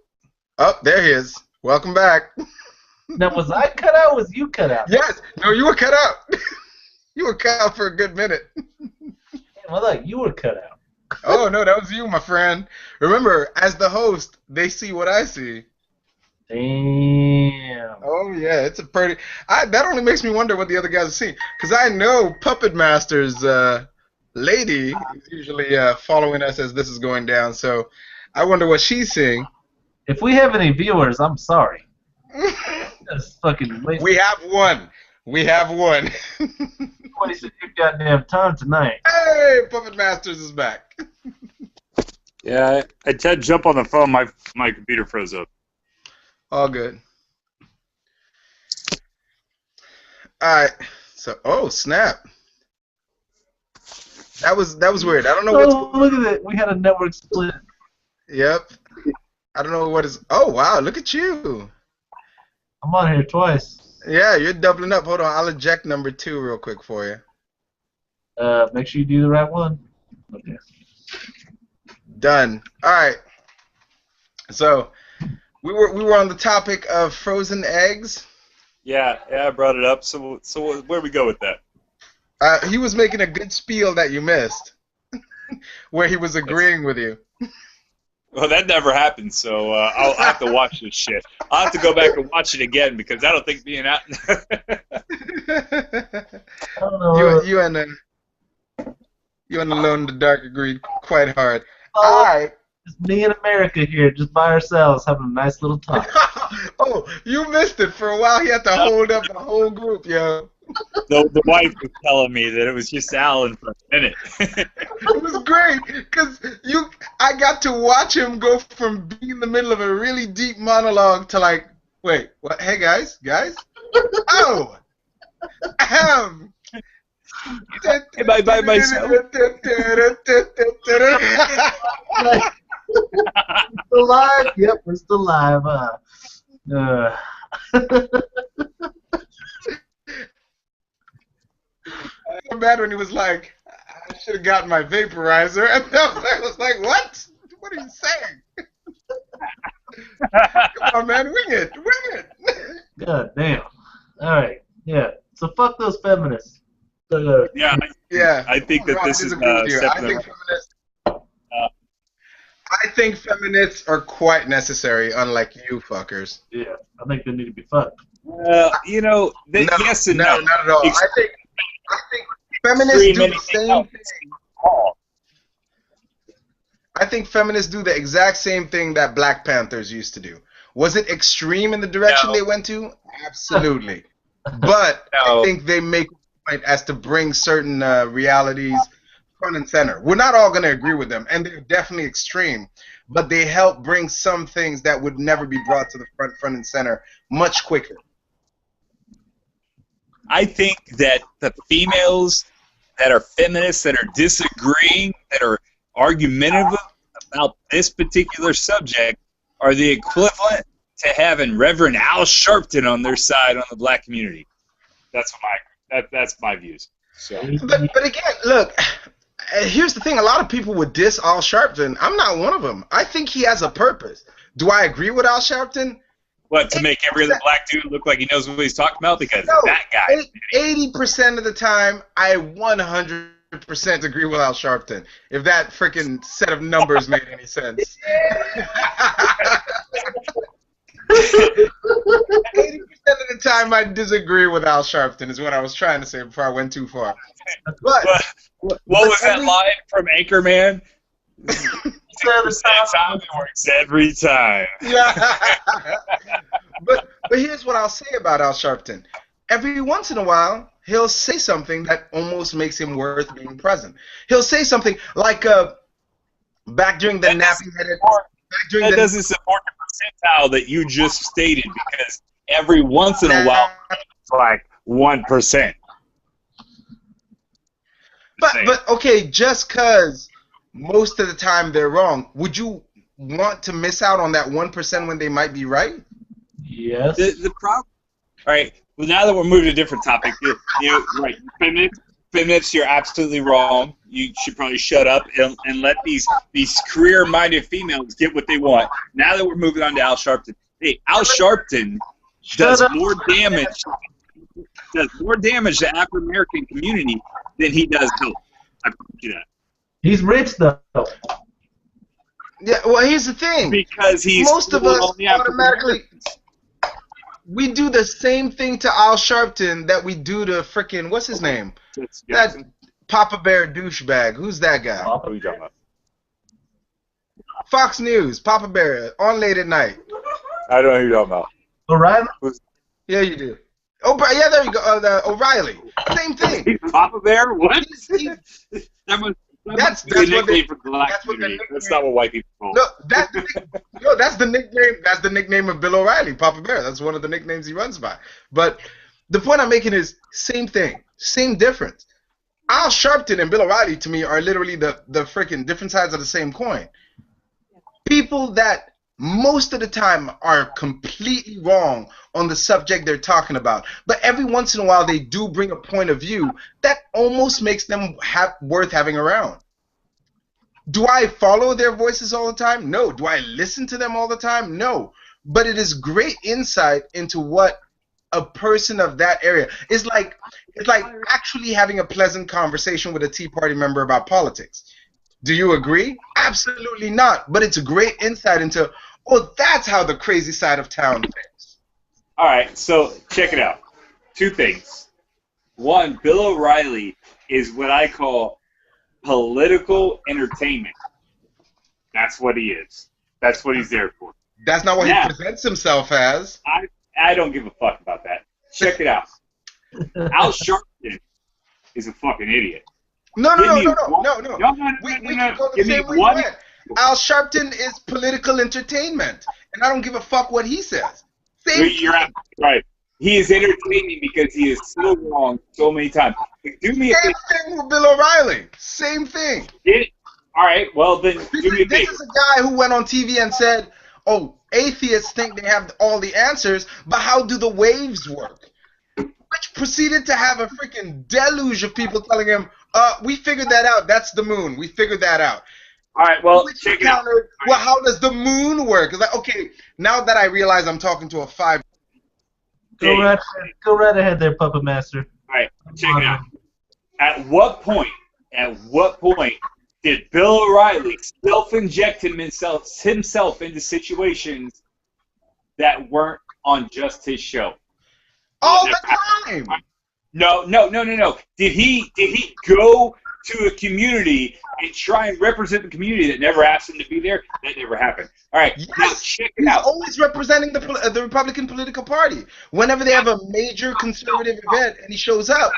[SPEAKER 2] Oh, there he is. Welcome back.
[SPEAKER 1] Now, was I cut out or was you cut out?
[SPEAKER 2] Yes. No, you were cut out. You were cut out for a good minute.
[SPEAKER 1] Well, look, you were cut out.
[SPEAKER 2] Oh, no, that was you, my friend. Remember, as the host, they see what I see.
[SPEAKER 1] Damn.
[SPEAKER 2] Oh, yeah, it's a pretty... that only makes me wonder what the other guys are seeing. Because I know Puppet Master's lady is usually following us as this is going down, so I wonder what she's seeing.
[SPEAKER 1] If we have any viewers, I'm sorry. That's fucking late.
[SPEAKER 2] We have one. We have one.
[SPEAKER 1] Wasted your goddamn time tonight.
[SPEAKER 2] Hey, Puppet Masters is back.
[SPEAKER 6] Yeah, I tried to jump on the phone. My computer froze up.
[SPEAKER 2] All good. All right. So, oh snap. That was weird. I don't know what's.
[SPEAKER 1] Oh, look at it. We had a network split.
[SPEAKER 2] Yep. I don't know what is. Oh wow! Look at you.
[SPEAKER 1] I'm on here twice.
[SPEAKER 2] Yeah, you're doubling up. Hold on, I'll eject number 2 real quick for you.
[SPEAKER 1] Make sure you do the right one. Okay.
[SPEAKER 2] Done. All right. So, we were on the topic of frozen eggs.
[SPEAKER 6] Yeah, I brought it up. So where do we go with that?
[SPEAKER 2] He was making a good spiel that you missed, where he was agreeing with you.
[SPEAKER 6] Well, that never happened, so I'll have to watch this shit. I'll have to go back and watch it again because I don't think being out.
[SPEAKER 2] You and Alone in the Dark agreed quite hard.
[SPEAKER 1] Oh,
[SPEAKER 2] All right.
[SPEAKER 1] It's me and America here, just by ourselves, having a nice little talk.
[SPEAKER 2] Oh, you missed it. For a while, he had to hold up the whole group, yo.
[SPEAKER 6] The wife was telling me that it was just Alan for a minute.
[SPEAKER 2] It was great because I got to watch him go from being in the middle of a really deep monologue to like, wait, what? Hey guys, oh,
[SPEAKER 6] by myself.
[SPEAKER 1] Still live? Yep, we're still live.
[SPEAKER 2] So bad when he was like, I should have gotten my vaporizer, and I was like, what? What are you saying? Come on, man, wing it.
[SPEAKER 1] God damn. All right, yeah. So fuck those feminists.
[SPEAKER 6] Yeah. I think that this is
[SPEAKER 2] I think feminists are quite necessary, unlike you fuckers.
[SPEAKER 1] Yeah, I think they need to be fucked.
[SPEAKER 6] Yes and no.
[SPEAKER 2] Not at all. I think feminists do the same thing. I think feminists do the exact same thing that Black Panthers used to do. Was it extreme in the direction they went to? Absolutely. But I think they make a point as to bring certain realities front and center. We're not all going to agree with them, and they're definitely extreme, but they help bring some things that would never be brought to the front and center much quicker.
[SPEAKER 6] I think that the females that are feminists, that are disagreeing, that are argumentative about this particular subject, are the equivalent to having Reverend Al Sharpton on their side on the black community. That's my views. So.
[SPEAKER 2] But again, look, here's the thing. A lot of people would diss Al Sharpton. I'm not one of them. I think he has a purpose. Do I agree with Al Sharpton?
[SPEAKER 6] What, to make every other black dude look like he knows what he's talking about? Because that guy.
[SPEAKER 2] 80% of the time, I 100% agree with Al Sharpton. If that freaking set of numbers made any sense. 80% of the time, I disagree with Al Sharpton, is what I was trying to say before I went too far. But
[SPEAKER 6] what was that line from Anchorman? That's how it works every time.
[SPEAKER 2] But here's what I'll say about Al Sharpton. Every once in a while, he'll say something that almost makes him worth being present. He'll say something like, back during the nappy-headed...
[SPEAKER 6] That doesn't support the percentile that you just stated, because every once in a while, it's like 1%.
[SPEAKER 2] But okay, just because most of the time they're wrong. Would you want to miss out on that 1% when they might be right?
[SPEAKER 1] Yes.
[SPEAKER 6] The problem. All right. Well, now that we're moving to a different topic, right? Feminists, you're absolutely wrong. You should probably shut up and let these career-minded females get what they want. Now that we're moving on to Al Sharpton, hey, Al Sharpton does more damage to the African American community than he does help. I promise you that.
[SPEAKER 1] He's rich though.
[SPEAKER 2] Yeah. Well, here's the thing.
[SPEAKER 6] Because he's
[SPEAKER 2] most of us automatically. We do the same thing to Al Sharpton that we do to frickin' what's his name? That Papa Bear douchebag. Who's that guy?
[SPEAKER 6] What are you talking about?
[SPEAKER 2] Fox News, Papa Bear, on late at night.
[SPEAKER 6] I don't know who you're talking about.
[SPEAKER 1] O'Reilly?
[SPEAKER 2] Yeah, you do. Oh, yeah, there you go. O'Reilly. Same thing.
[SPEAKER 6] Papa Bear? What?
[SPEAKER 2] That's
[SPEAKER 6] the nickname
[SPEAKER 2] what they,
[SPEAKER 6] for the black
[SPEAKER 2] that's what the
[SPEAKER 6] community.
[SPEAKER 2] nickname.
[SPEAKER 6] That's not what white people call.
[SPEAKER 2] No, that's the nickname. That's the nickname of Bill O'Reilly, Papa Bear. That's one of the nicknames he runs by. But the point I'm making is same thing, same difference. Al Sharpton and Bill O'Reilly to me are literally the freaking different sides of the same coin. People that most of the time are completely wrong on the subject they're talking about, but every once in a while they do bring a point of view that almost makes them worth having around. Do I follow their voices all the time? No. Do I listen to them all the time? No. But it is great insight into what a person of that area is like. It's like actually having a pleasant conversation with a Tea Party member about politics. Do you agree? Absolutely not. But it's a great insight into, oh, that's how the crazy side of town thinks.
[SPEAKER 6] All right, so check it out. Two things. One, Bill O'Reilly is what I call political entertainment. That's what he is. That's what he's there for.
[SPEAKER 2] That's not what he presents himself as.
[SPEAKER 6] I don't give a fuck about that. Check it out. Al Sharpton is a fucking idiot.
[SPEAKER 2] No. We can go the
[SPEAKER 6] Give
[SPEAKER 2] same
[SPEAKER 6] me
[SPEAKER 2] way
[SPEAKER 6] one.
[SPEAKER 2] you went. Al Sharpton is political entertainment, and I don't give a fuck what he says.
[SPEAKER 6] You're right. He is entertaining because he is so wrong so many times. Do me
[SPEAKER 2] Same thing with Bill O'Reilly. Same thing.
[SPEAKER 6] All right, well then do me a favor.
[SPEAKER 2] This is a guy who went on TV and said, "Oh, atheists think they have all the answers, but how do the waves work?" Which proceeded to have a freaking deluge of people telling him, we figured that out. That's the moon. We figured that out."
[SPEAKER 6] All right, well, check it out.
[SPEAKER 2] Well, how does the moon work? It's like, okay, now that I realize I'm talking to a 5.
[SPEAKER 1] Go right ahead there, Puppet Master.
[SPEAKER 6] All right, check it out. At what point did Bill O'Reilly self-inject himself into situations that weren't on just his show?
[SPEAKER 2] All the time.
[SPEAKER 6] No. Did he go to a community and try and represent the community that never asked him to be there? That never happened. All right,
[SPEAKER 2] yes,
[SPEAKER 6] now check it out.
[SPEAKER 2] He's always representing the Republican political party. Whenever they have a major conservative event and he shows up.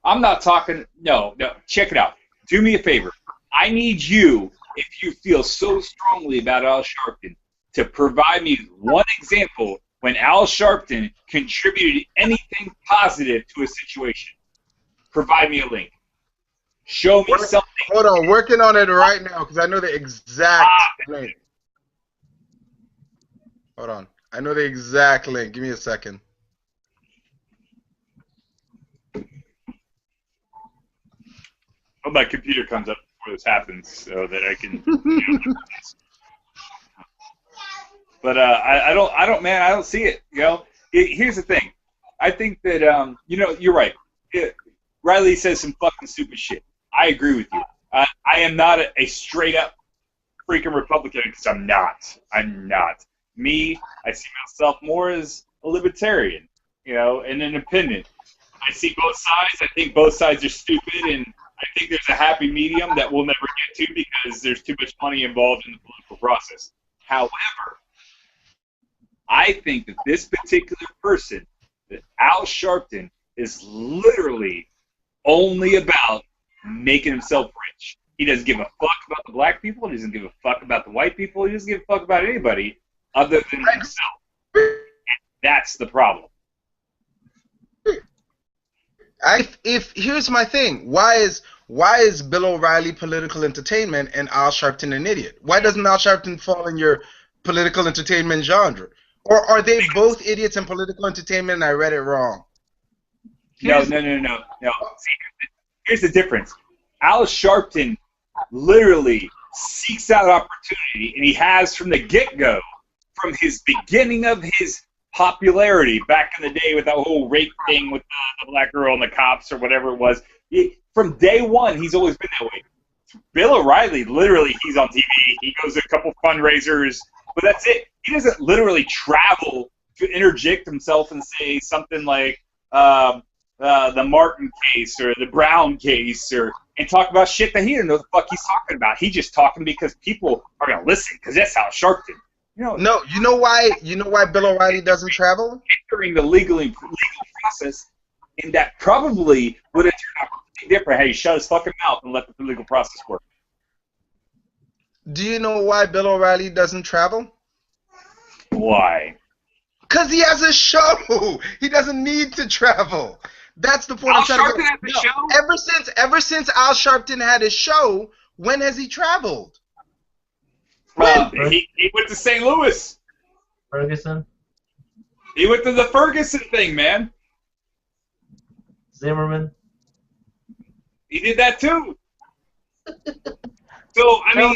[SPEAKER 6] I'm not talking. No. Check it out. Do me a favor. I need you, if you feel so strongly about Al Sharpton, to provide me one example when Al Sharpton contributed anything positive to a situation. Provide me a link. Show me something.
[SPEAKER 2] Hold on, working on it right now because I know the exact link. Hold on. I know the exact link. Give me a second.
[SPEAKER 6] Oh, my computer comes up before this happens so that I can. But I don't see it. You know, here's the thing. I think that you're right. Riley says some fucking stupid shit. I agree with you. I am not a straight up freaking Republican because I'm not. Me, I see myself more as a libertarian, an independent. I see both sides. I think both sides are stupid, and I think there's a happy medium that we'll never get to because there's too much money involved in the political process. However, I think that this particular person, that Al Sharpton, is literally only about making himself rich. He doesn't give a fuck about the black people. He doesn't give a fuck about the white people. He doesn't give a fuck about anybody other than himself. And that's the problem.
[SPEAKER 2] If here's my thing, why is Bill O'Reilly political entertainment and Al Sharpton an idiot? Why doesn't Al Sharpton fall in your political entertainment genre? Or are they both idiots in political entertainment and I read it wrong?
[SPEAKER 6] No. See, here's the difference. Al Sharpton literally seeks out opportunity, and he has from the get-go, from his beginning of his popularity back in the day with that whole rape thing with the black girl and the cops or whatever it was. From day one, he's always been that way. Bill O'Reilly, literally, he's on TV. He goes to a couple fundraisers, but that's it. He doesn't literally travel to interject himself and say something like the Martin case or the Brown case and talk about shit that he didn't know the fuck he's talking about. He's just talking because people are going to listen because that's how Sharpton.
[SPEAKER 2] No, you know why Bill O'Reilly doesn't travel?
[SPEAKER 6] Entering the legal process, and that probably would have turned out completely different had he shut his fucking mouth and let the legal process work.
[SPEAKER 2] Do you know why Bill O'Reilly doesn't travel?
[SPEAKER 6] Why?
[SPEAKER 2] Because he has a show. He doesn't need to travel. That's the point.
[SPEAKER 6] Al Sharpton has a show?
[SPEAKER 2] Ever since Al Sharpton had his show, when has he traveled?
[SPEAKER 6] He went to St. Louis.
[SPEAKER 1] Ferguson.
[SPEAKER 6] He went to the Ferguson thing, man.
[SPEAKER 1] Zimmerman.
[SPEAKER 6] He did that too. So I mean,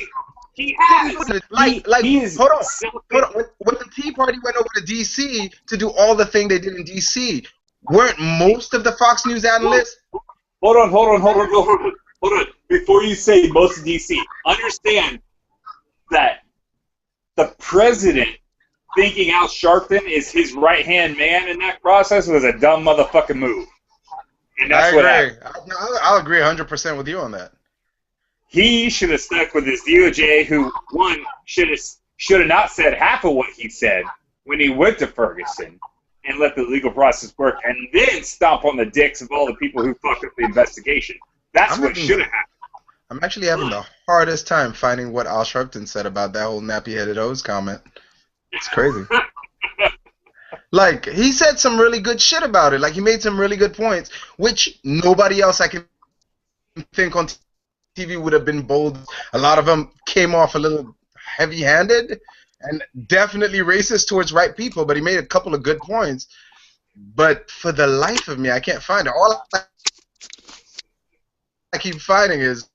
[SPEAKER 6] he has. He is
[SPEAKER 2] hold on. When the Tea Party went over to D.C. to do all the thing they did in D.C., weren't most of the Fox News analysts?
[SPEAKER 6] Hold on. Before you say most of D.C., understand that the president thinking Al Sharpton is his right-hand man in that process was a dumb motherfucking move. And that's what happened.
[SPEAKER 2] I'll agree 100% with you on that.
[SPEAKER 6] He should have stuck with his DOJ, who, one, should have not said half of what he said when he went to Ferguson and let the legal process work, and then stomp on the dicks of all the people who fucked up the investigation. That's what should have happened.
[SPEAKER 2] I'm actually having the hardest time finding what Al Sharpton said about that whole nappy-headed hose comment. It's crazy. Like, he said some really good shit about it. Like, he made some really good points, which nobody else I can think on TV would have been bold. A lot of them came off a little heavy-handed and definitely racist towards white people, but he made a couple of good points. But for the life of me, I can't find it. All I keep finding is...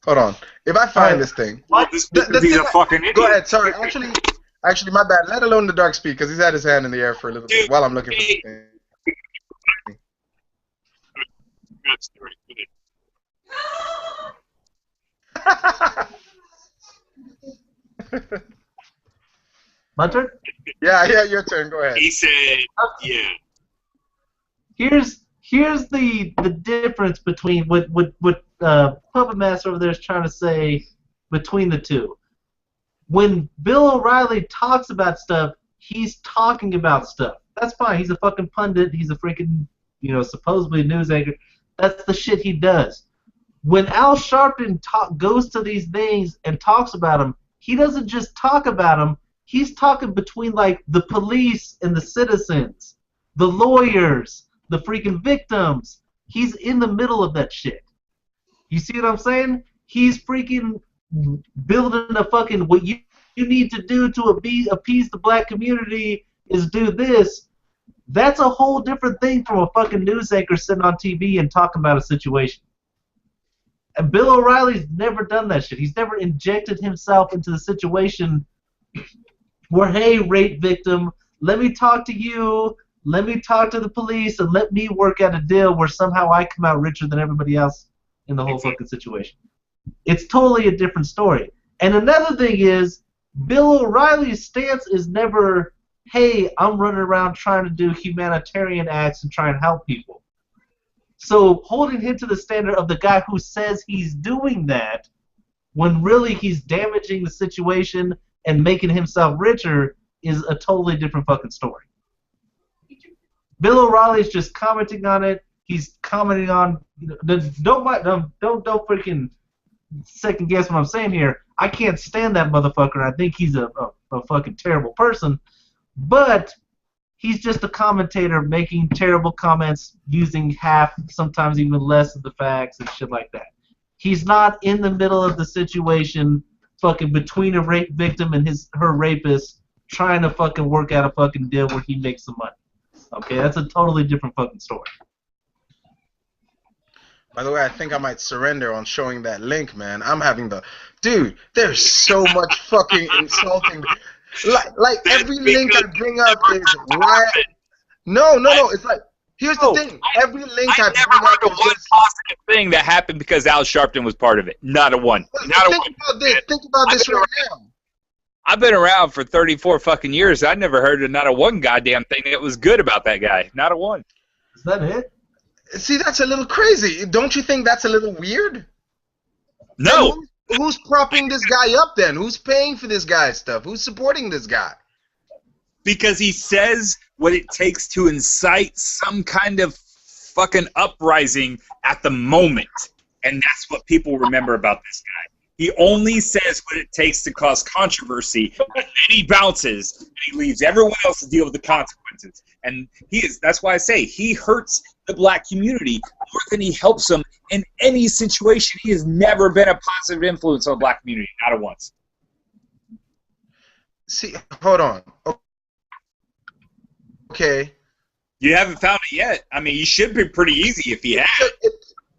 [SPEAKER 2] Hold on. If I find this thing...
[SPEAKER 6] What? He's a fucking idiot.
[SPEAKER 2] Go ahead. Sorry. Actually, my bad. Let alone the Dark speak, because he's had his hand in the air for a little bit while I'm looking for the thing.
[SPEAKER 1] My turn?
[SPEAKER 2] Yeah, your turn. Go ahead.
[SPEAKER 6] He said, yeah.
[SPEAKER 1] Here's the difference between what Puppet Master over there is trying to say between the two. When Bill O'Reilly talks about stuff, he's talking about stuff. That's fine. He's a fucking pundit. He's a freaking, supposedly news anchor. That's the shit he does. When Al Sharpton goes to these things and talks about them, he doesn't just talk about them. He's talking between, like, the police and the citizens, the lawyers, the freaking victims. He's in the middle of that shit. You see what I'm saying? He's freaking building a fucking, what you need to do to appease the black community is do this. That's a whole different thing from a fucking news anchor sitting on TV and talking about a situation. And Bill O'Reilly's never done that shit. He's never injected himself into the situation where, hey, rape victim, let me talk to you, let me talk to the police, and let me work out a deal where somehow I come out richer than everybody else in the whole fucking situation. It's totally a different story. And another thing is, Bill O'Reilly's stance is never, hey, I'm running around trying to do humanitarian acts and try and help people. So holding him to the standard of the guy who says he's doing that when really he's damaging the situation and making himself richer is a totally different fucking story. Bill O'Reilly's just commenting on it. He's commenting on, don't freaking second guess what I'm saying here. I can't stand that motherfucker. I think he's a fucking terrible person. But He's just a commentator making terrible comments using half, sometimes even less of the facts and shit like that. He's not in the middle of the situation, fucking between a rape victim and her rapist, trying to fucking work out a fucking deal where he makes some money. Okay, that's a totally different fucking story.
[SPEAKER 2] By the way, I think I might surrender on showing that link, man. I'm having the... Dude, there's so much fucking insulting... Like every link I bring up is why... No. It's like... Here's the thing. Every link I bring
[SPEAKER 6] never heard
[SPEAKER 2] up
[SPEAKER 6] of one positive thing that happened because Al Sharpton was part of it. Not a one. Not a one.
[SPEAKER 2] Think about this right now.
[SPEAKER 6] I've been around for 34 fucking years. I never heard of not a one goddamn thing that was good about that guy. Not a one.
[SPEAKER 1] Is that it?
[SPEAKER 2] See, that's a little crazy. Don't you think that's a little weird?
[SPEAKER 6] No.
[SPEAKER 2] Who's propping this guy up then? Who's paying for this guy's stuff? Who's supporting this guy?
[SPEAKER 6] Because he says what it takes to incite some kind of fucking uprising at the moment. And that's what people remember about this guy. He only says what it takes to cause controversy, and then he bounces, and he leaves everyone else to deal with the consequences. And that's why I say he hurts the black community more than he helps them in any situation. He has never been a positive influence on the black community, not once.
[SPEAKER 2] See, hold on. Okay.
[SPEAKER 6] You haven't found it yet. I mean, you should be pretty easy if you had.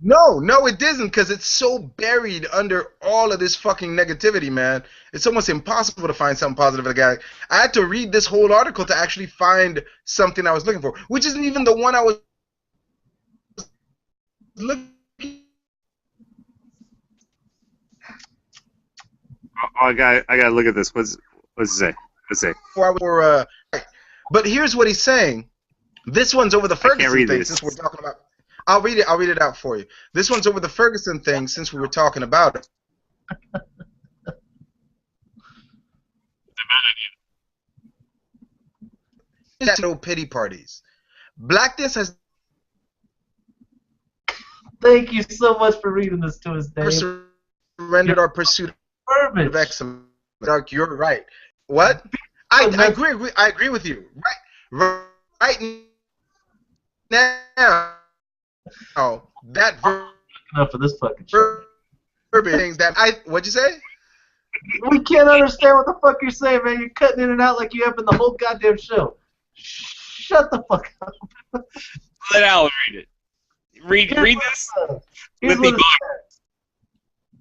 [SPEAKER 2] No, it isn't, because it's so buried under all of this fucking negativity, man. It's almost impossible to find something positive in the guy. I had to read this whole article to actually find something I was looking for, which isn't even the one I was looking
[SPEAKER 6] I gotta look at this. What's it say?
[SPEAKER 2] for. But here's what he's saying. This one's over the Ferguson thing, since we're talking about. I'll read it out for you. This one's over the Ferguson thing, since we were talking about it. No pity parties. Blackness has
[SPEAKER 1] Thank you so much for reading this to us, Dave.
[SPEAKER 2] surrendered our pursuit of excellence. Doug, you're right. What? I agree with you. Right now, that
[SPEAKER 1] Enough of this fucking shit.
[SPEAKER 2] things that what'd you say?
[SPEAKER 1] We can't understand what the fuck you're saying, man. You're cutting in and out like you have been the whole goddamn show. Shut the fuck up.
[SPEAKER 6] Let Alan read it. Read this.
[SPEAKER 1] Here's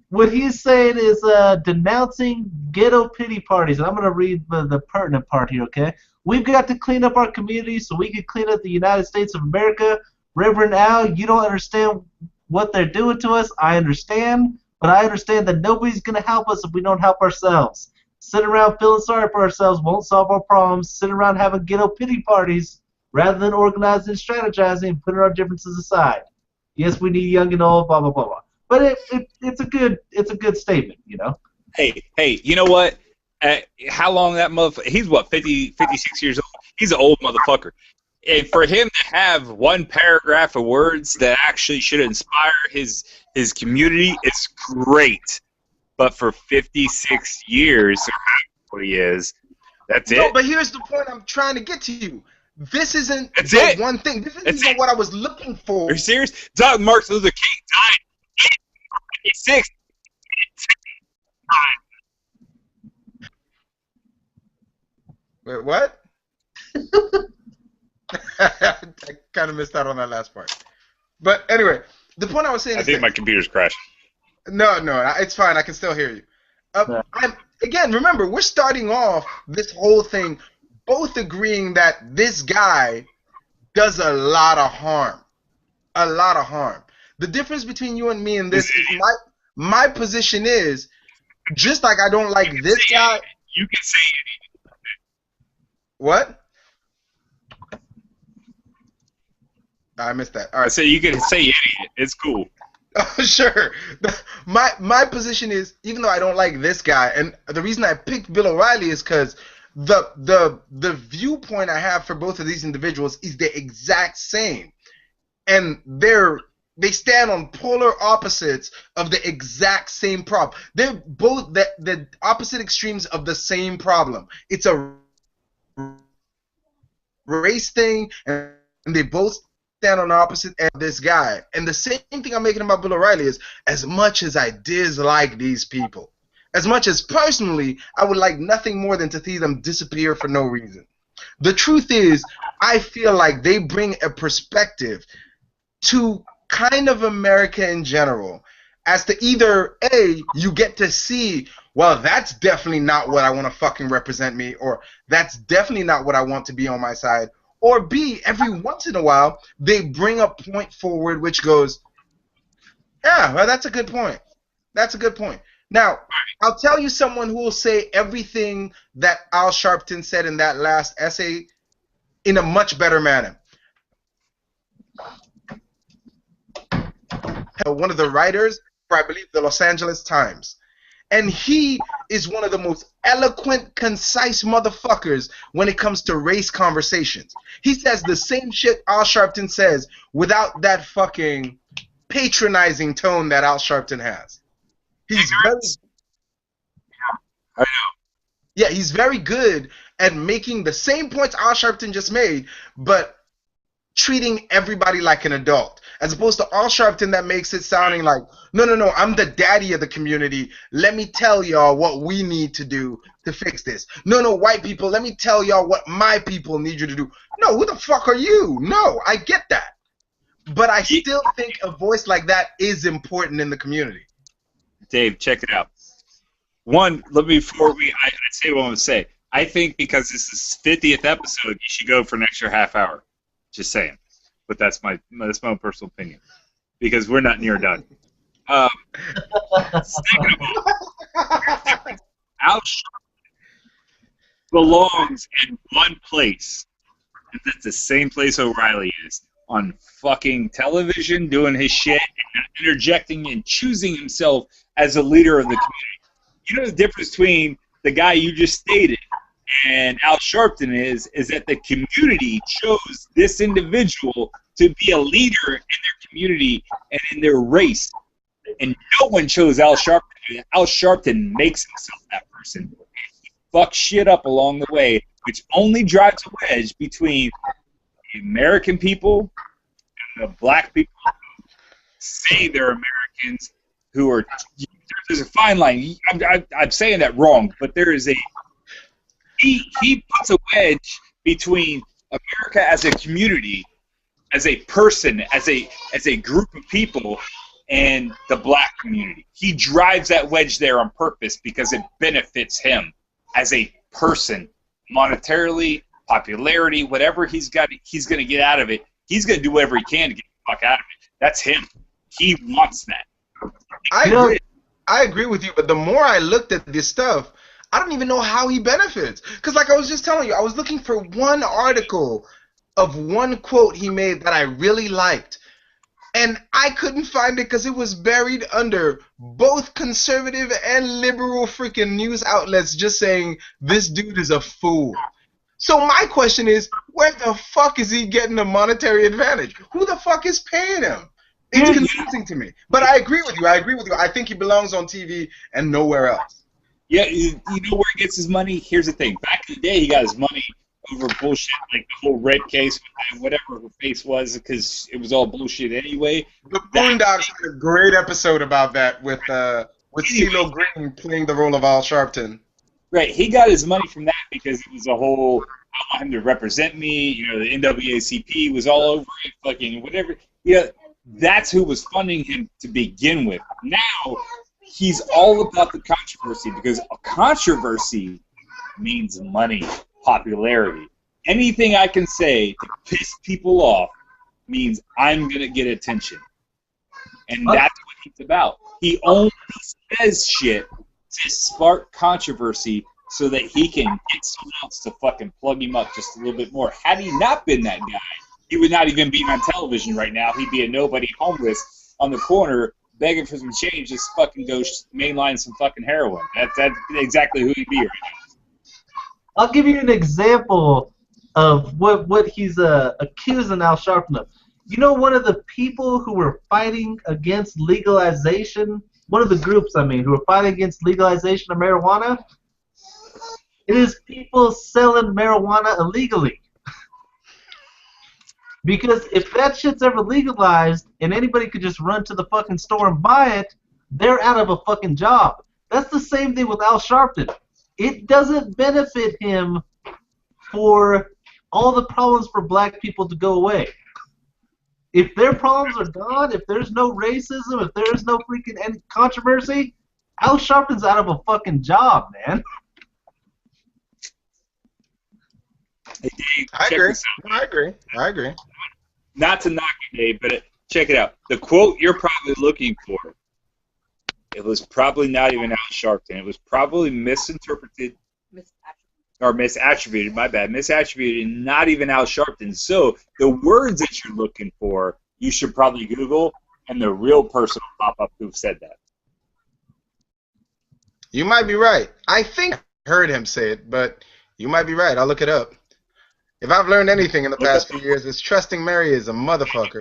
[SPEAKER 1] what he's saying is denouncing ghetto pity parties. And I'm going to read the pertinent part here, okay? We've got to clean up our community so we can clean up the United States of America. Reverend Al, you don't understand what they're doing to us. I understand. But I understand that nobody's going to help us if we don't help ourselves. Sitting around feeling sorry for ourselves won't solve our problems. Sitting around having ghetto pity parties rather than organizing and strategizing and putting our differences aside. Yes, we need young and old, blah, blah, blah, blah. But it's a good statement, you know?
[SPEAKER 6] Hey, you know what? How long that motherfucker... He's, what, 56 years old? He's an old motherfucker. And for him to have one paragraph of words that actually should inspire his community, it's great. But for 56 years, or what he is, that's it.
[SPEAKER 2] No, but here's the point I'm trying to get to you. This isn't the one thing. This isn't even what I was looking for.
[SPEAKER 6] Are you serious? Martin Luther King died in 56.
[SPEAKER 2] Wait, what? I kind of missed out on that last part. But anyway, the point I was saying is...
[SPEAKER 6] I think my computer's crashed.
[SPEAKER 2] No, it's fine. I can still hear you. Again, remember, we're starting off this whole thing both agreeing that this guy does a lot of harm. A lot of harm. The difference between you and me in this is my position is, just like I don't like this guy...
[SPEAKER 6] You can say it.
[SPEAKER 2] What? I missed that. All right.
[SPEAKER 6] I say you can say idiot. It's cool.
[SPEAKER 2] Oh, sure. My position is, even though I don't like this guy, and the reason I picked Bill O'Reilly is because the viewpoint I have for both of these individuals is the exact same, and they stand on polar opposites of the exact same problem. They're both the opposite extremes of the same problem. It's a race thing, and they both stand on the opposite end of this guy. And the same thing I'm making about Bill O'Reilly is, as much as I dislike these people, as much as personally I would like nothing more than to see them disappear for no reason, the truth is I feel like they bring a perspective to kind of America in general as to either A, you get to see, well, that's definitely not what I want to fucking represent me, or that's definitely not what I want to be on my side, or B, every once in a while they bring a point forward which goes, yeah, well, that's a good point. That's a good point. Now, I'll tell you someone who will say everything that Al Sharpton said in that last essay in a much better manner. One of the writers for, I believe, the Los Angeles Times. And he is one of the most eloquent, concise motherfuckers when it comes to race conversations. He says the same shit Al Sharpton says without that fucking patronizing tone that Al Sharpton has. He's very...
[SPEAKER 6] I know.
[SPEAKER 2] Yeah, he's very good at making the same points Al Sharpton just made, but treating everybody like an adult. As opposed to Al Sharpton that makes it sounding like, no, I'm the daddy of the community. Let me tell y'all what we need to do to fix this. No, white people, let me tell y'all what my people need you to do. No, who the fuck are you? No, I get that. But I still think a voice like that is important in the community.
[SPEAKER 6] Dave, check it out. One, I'd say what I'm going to say. I think because this is 50th episode, you should go for an extra half hour. Just saying. But that's my own personal opinion. Because we're not near done. Second of all, Al Sharpton belongs in one place. And that's the same place O'Reilly is. On fucking television, doing his shit, and interjecting and choosing himself as a leader of the community. You know the difference between the guy you just stated and Al Sharpton is that the community chose this individual to be a leader in their community and in their race. And no one chose Al Sharpton. Al Sharpton makes himself that person. He fucks shit up along the way, which only drives a wedge between the American people and the black people who say they're Americans, who are... There's a fine line. I'm saying that wrong, but there is a... He puts a wedge between America as a community, as a person, as a group of people, and the black community. He drives that wedge there on purpose because it benefits him as a person, monetarily, popularity, whatever he's going to get out of it. He's going to do whatever he can to get the fuck out of it. That's him. He wants that.
[SPEAKER 2] I agree with you, but the more I looked at this stuff, I don't even know how he benefits. Because like I was just telling you, I was looking for one article of one quote he made that I really liked. And I couldn't find it because it was buried under both conservative and liberal freaking news outlets just saying, this dude is a fool. So my question is, where the fuck is he getting a monetary advantage? Who the fuck is paying him? It's confusing to me. But I agree with you. I think he belongs on TV and nowhere else.
[SPEAKER 6] Yeah, you know where he gets his money? Here's the thing. Back in the day, he got his money over bullshit, like the whole Red case, whatever her face was, because it was all bullshit anyway.
[SPEAKER 2] The Boondocks had a great episode about that with CeeLo Green playing the role of Al Sharpton.
[SPEAKER 6] Right, he got his money from that because it was a whole, I want him to represent me, you know, the NAACP was all over it, fucking whatever. Yeah, that's who was funding him to begin with. Now, he's all about the controversy because a controversy means money, popularity. Anything I can say to piss people off means I'm going to get attention. And that's what he's about. He only says shit to spark controversy so that he can get someone else to fucking plug him up just a little bit more. Had he not been that guy, he would not even be on television right now. He'd be a nobody homeless on the corner begging for some change, just fucking go mainline some fucking heroin. That's exactly who he'd be right now.
[SPEAKER 1] I'll give you an example of what he's accusing Al Sharpton of. You know, one of the people who were fighting against legalization, one of the groups, who were fighting against legalization of marijuana, it is people selling marijuana illegally. Because if that shit's ever legalized and anybody could just run to the fucking store and buy it, they're out of a fucking job. That's the same thing with Al Sharpton. It doesn't benefit him for all the problems for black people to go away. If their problems are gone, if there's no racism, if there's no freaking controversy, Al Sharpton's out of a fucking job, man.
[SPEAKER 6] Hey, Dave,
[SPEAKER 2] I
[SPEAKER 6] check
[SPEAKER 2] agree.
[SPEAKER 6] this out.
[SPEAKER 2] I agree. I agree.
[SPEAKER 6] Not to knock you, Dave, but check it out. The quote you're probably looking for, it was probably not even Al Sharpton. It was probably misinterpreted or misattributed, my bad, misattributed, not even Al Sharpton. So the words that you're looking for, you should probably Google, and the real person will pop up who said that.
[SPEAKER 2] You might be right. I think I heard him say it, but you might be right. I'll look it up. If I've learned anything in the past few years, it's trusting Mary is a motherfucker.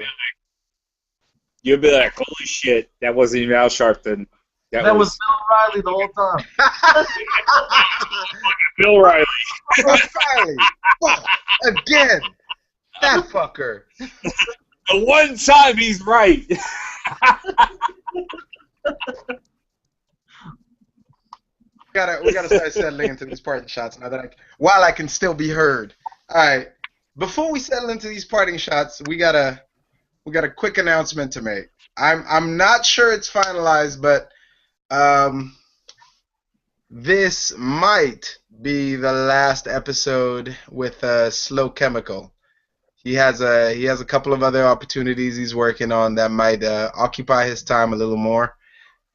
[SPEAKER 6] You'll be like, holy shit, that wasn't even Al Sharpton.
[SPEAKER 1] That was Bill Riley the whole time.
[SPEAKER 6] Bill Riley.
[SPEAKER 2] Bill Riley. Fuck. Again. That fucker.
[SPEAKER 6] The one time he's right.
[SPEAKER 2] We gotta start settling into these parting shots now that while I can still be heard. All right. Before we settle into these parting shots, we got a quick announcement to make. I'm not sure it's finalized, but this might be the last episode with Slow Chemical. He has a couple of other opportunities he's working on that might occupy his time a little more,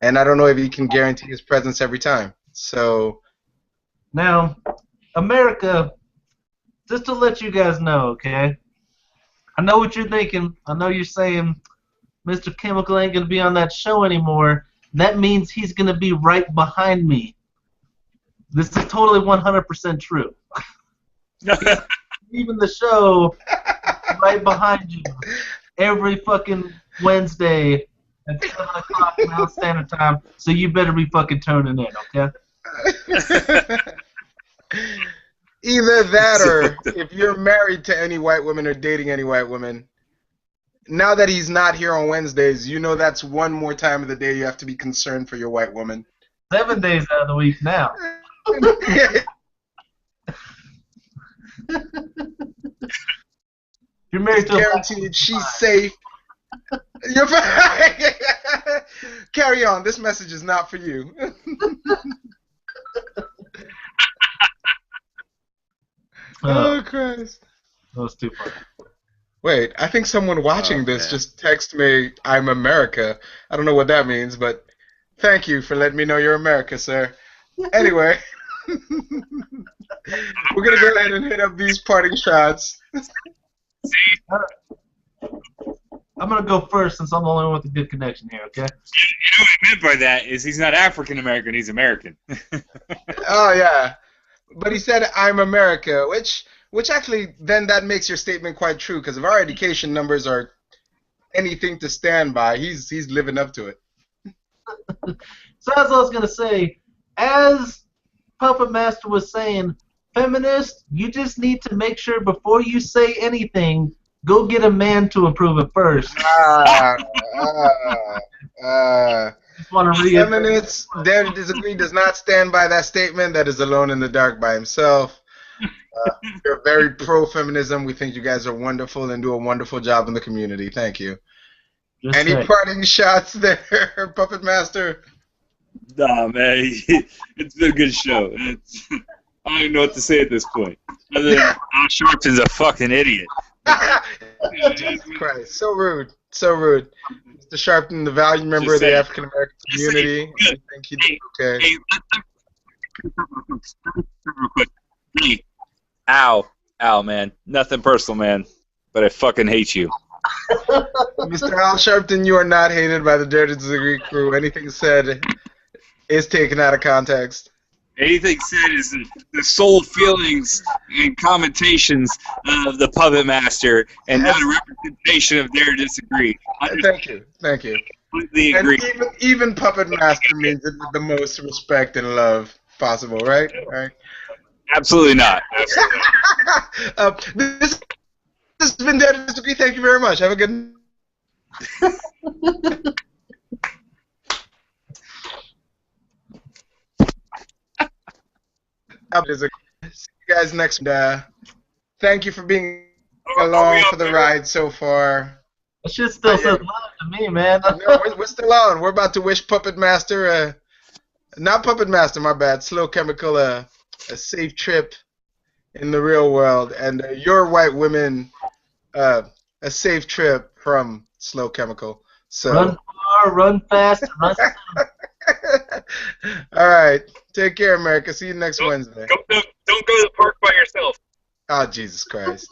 [SPEAKER 2] and I don't know if he can guarantee his presence every time. So
[SPEAKER 1] now, America, just to let you guys know, okay? I know what you're thinking. I know you're saying Mr. Chemical ain't gonna be on that show anymore. That means he's gonna be right behind me. This is totally 100% true. Even the show right behind you every fucking Wednesday at 7 o'clock Mountain Standard Time, so you better be fucking tuning in, okay?
[SPEAKER 2] Either that or if you're married to any white woman or dating any white woman, now that he's not here on Wednesdays, you know that's one more time of the day you have to be concerned for your white woman.
[SPEAKER 1] 7 days out of the week now. You're married to
[SPEAKER 2] guaranteed she's safe. You're fine. Carry on. This message is not for you. Oh, Christ.
[SPEAKER 1] That was too funny.
[SPEAKER 2] Wait, I think someone watching this just texted me, I'm America. I don't know what that means, but thank you for letting me know you're America, sir. Anyway, we're going to go ahead and hit up these parting shots.
[SPEAKER 1] I'm going to go first since I'm the only one with a good connection here, okay?
[SPEAKER 6] You know what I meant by that is he's not African-American, he's American.
[SPEAKER 2] Oh, yeah. But he said, I'm America, which actually, then that makes your statement quite true, because if our education numbers are anything to stand by, he's living up to it.
[SPEAKER 1] So as I was going to say, as Puppet Master was saying, feminist, you just need to make sure before you say anything, go get a man to approve it first.
[SPEAKER 2] Feminists, Dare Disagree does not stand by that statement. That is alone in the dark by himself. We're very pro-feminism. We think you guys are wonderful and do a wonderful job in the community. Thank you.
[SPEAKER 1] Just
[SPEAKER 2] Any
[SPEAKER 1] say.
[SPEAKER 2] parting shots there, Puppet Master?
[SPEAKER 6] Nah, man, it's been a good show. I don't even know what to say at this point. Other than Al Sharpton's a fucking idiot.
[SPEAKER 2] Jesus Christ, so rude, so rude. Mr. Sharpton, the valued member of the African American community. I think he did okay.
[SPEAKER 6] Hey, real quick. Hey, Al, man, nothing personal, man, but I fucking hate you.
[SPEAKER 2] Mr. Al Sharpton, you are not hated by the Dare to Disagree crew. Anything said is taken out of context.
[SPEAKER 6] Anything said is the sole feelings and commentations of the Puppet Master and not a representation of Dare to Disagree.
[SPEAKER 2] Thank you, thank you.
[SPEAKER 6] Completely
[SPEAKER 2] And
[SPEAKER 6] agree.
[SPEAKER 2] even Puppet Master means it with the most respect and love possible, right? Right.
[SPEAKER 6] Absolutely not.
[SPEAKER 2] This has been Dare to Disagree. Thank you very much. Have a good. See you guys next. Thank you for being along for the ride so far.
[SPEAKER 1] That shit still says love to me, man.
[SPEAKER 2] No, we're still on. We're about to wish Puppet Master, not Puppet Master, my bad, Slow Chemical, a safe trip in the real world, and your white women, a safe trip from Slow Chemical. So
[SPEAKER 1] Run far, run fast, run slow.
[SPEAKER 2] All right. Take care, America. See you next Wednesday.
[SPEAKER 6] Don't go to the park by yourself.
[SPEAKER 2] Oh, Jesus Christ.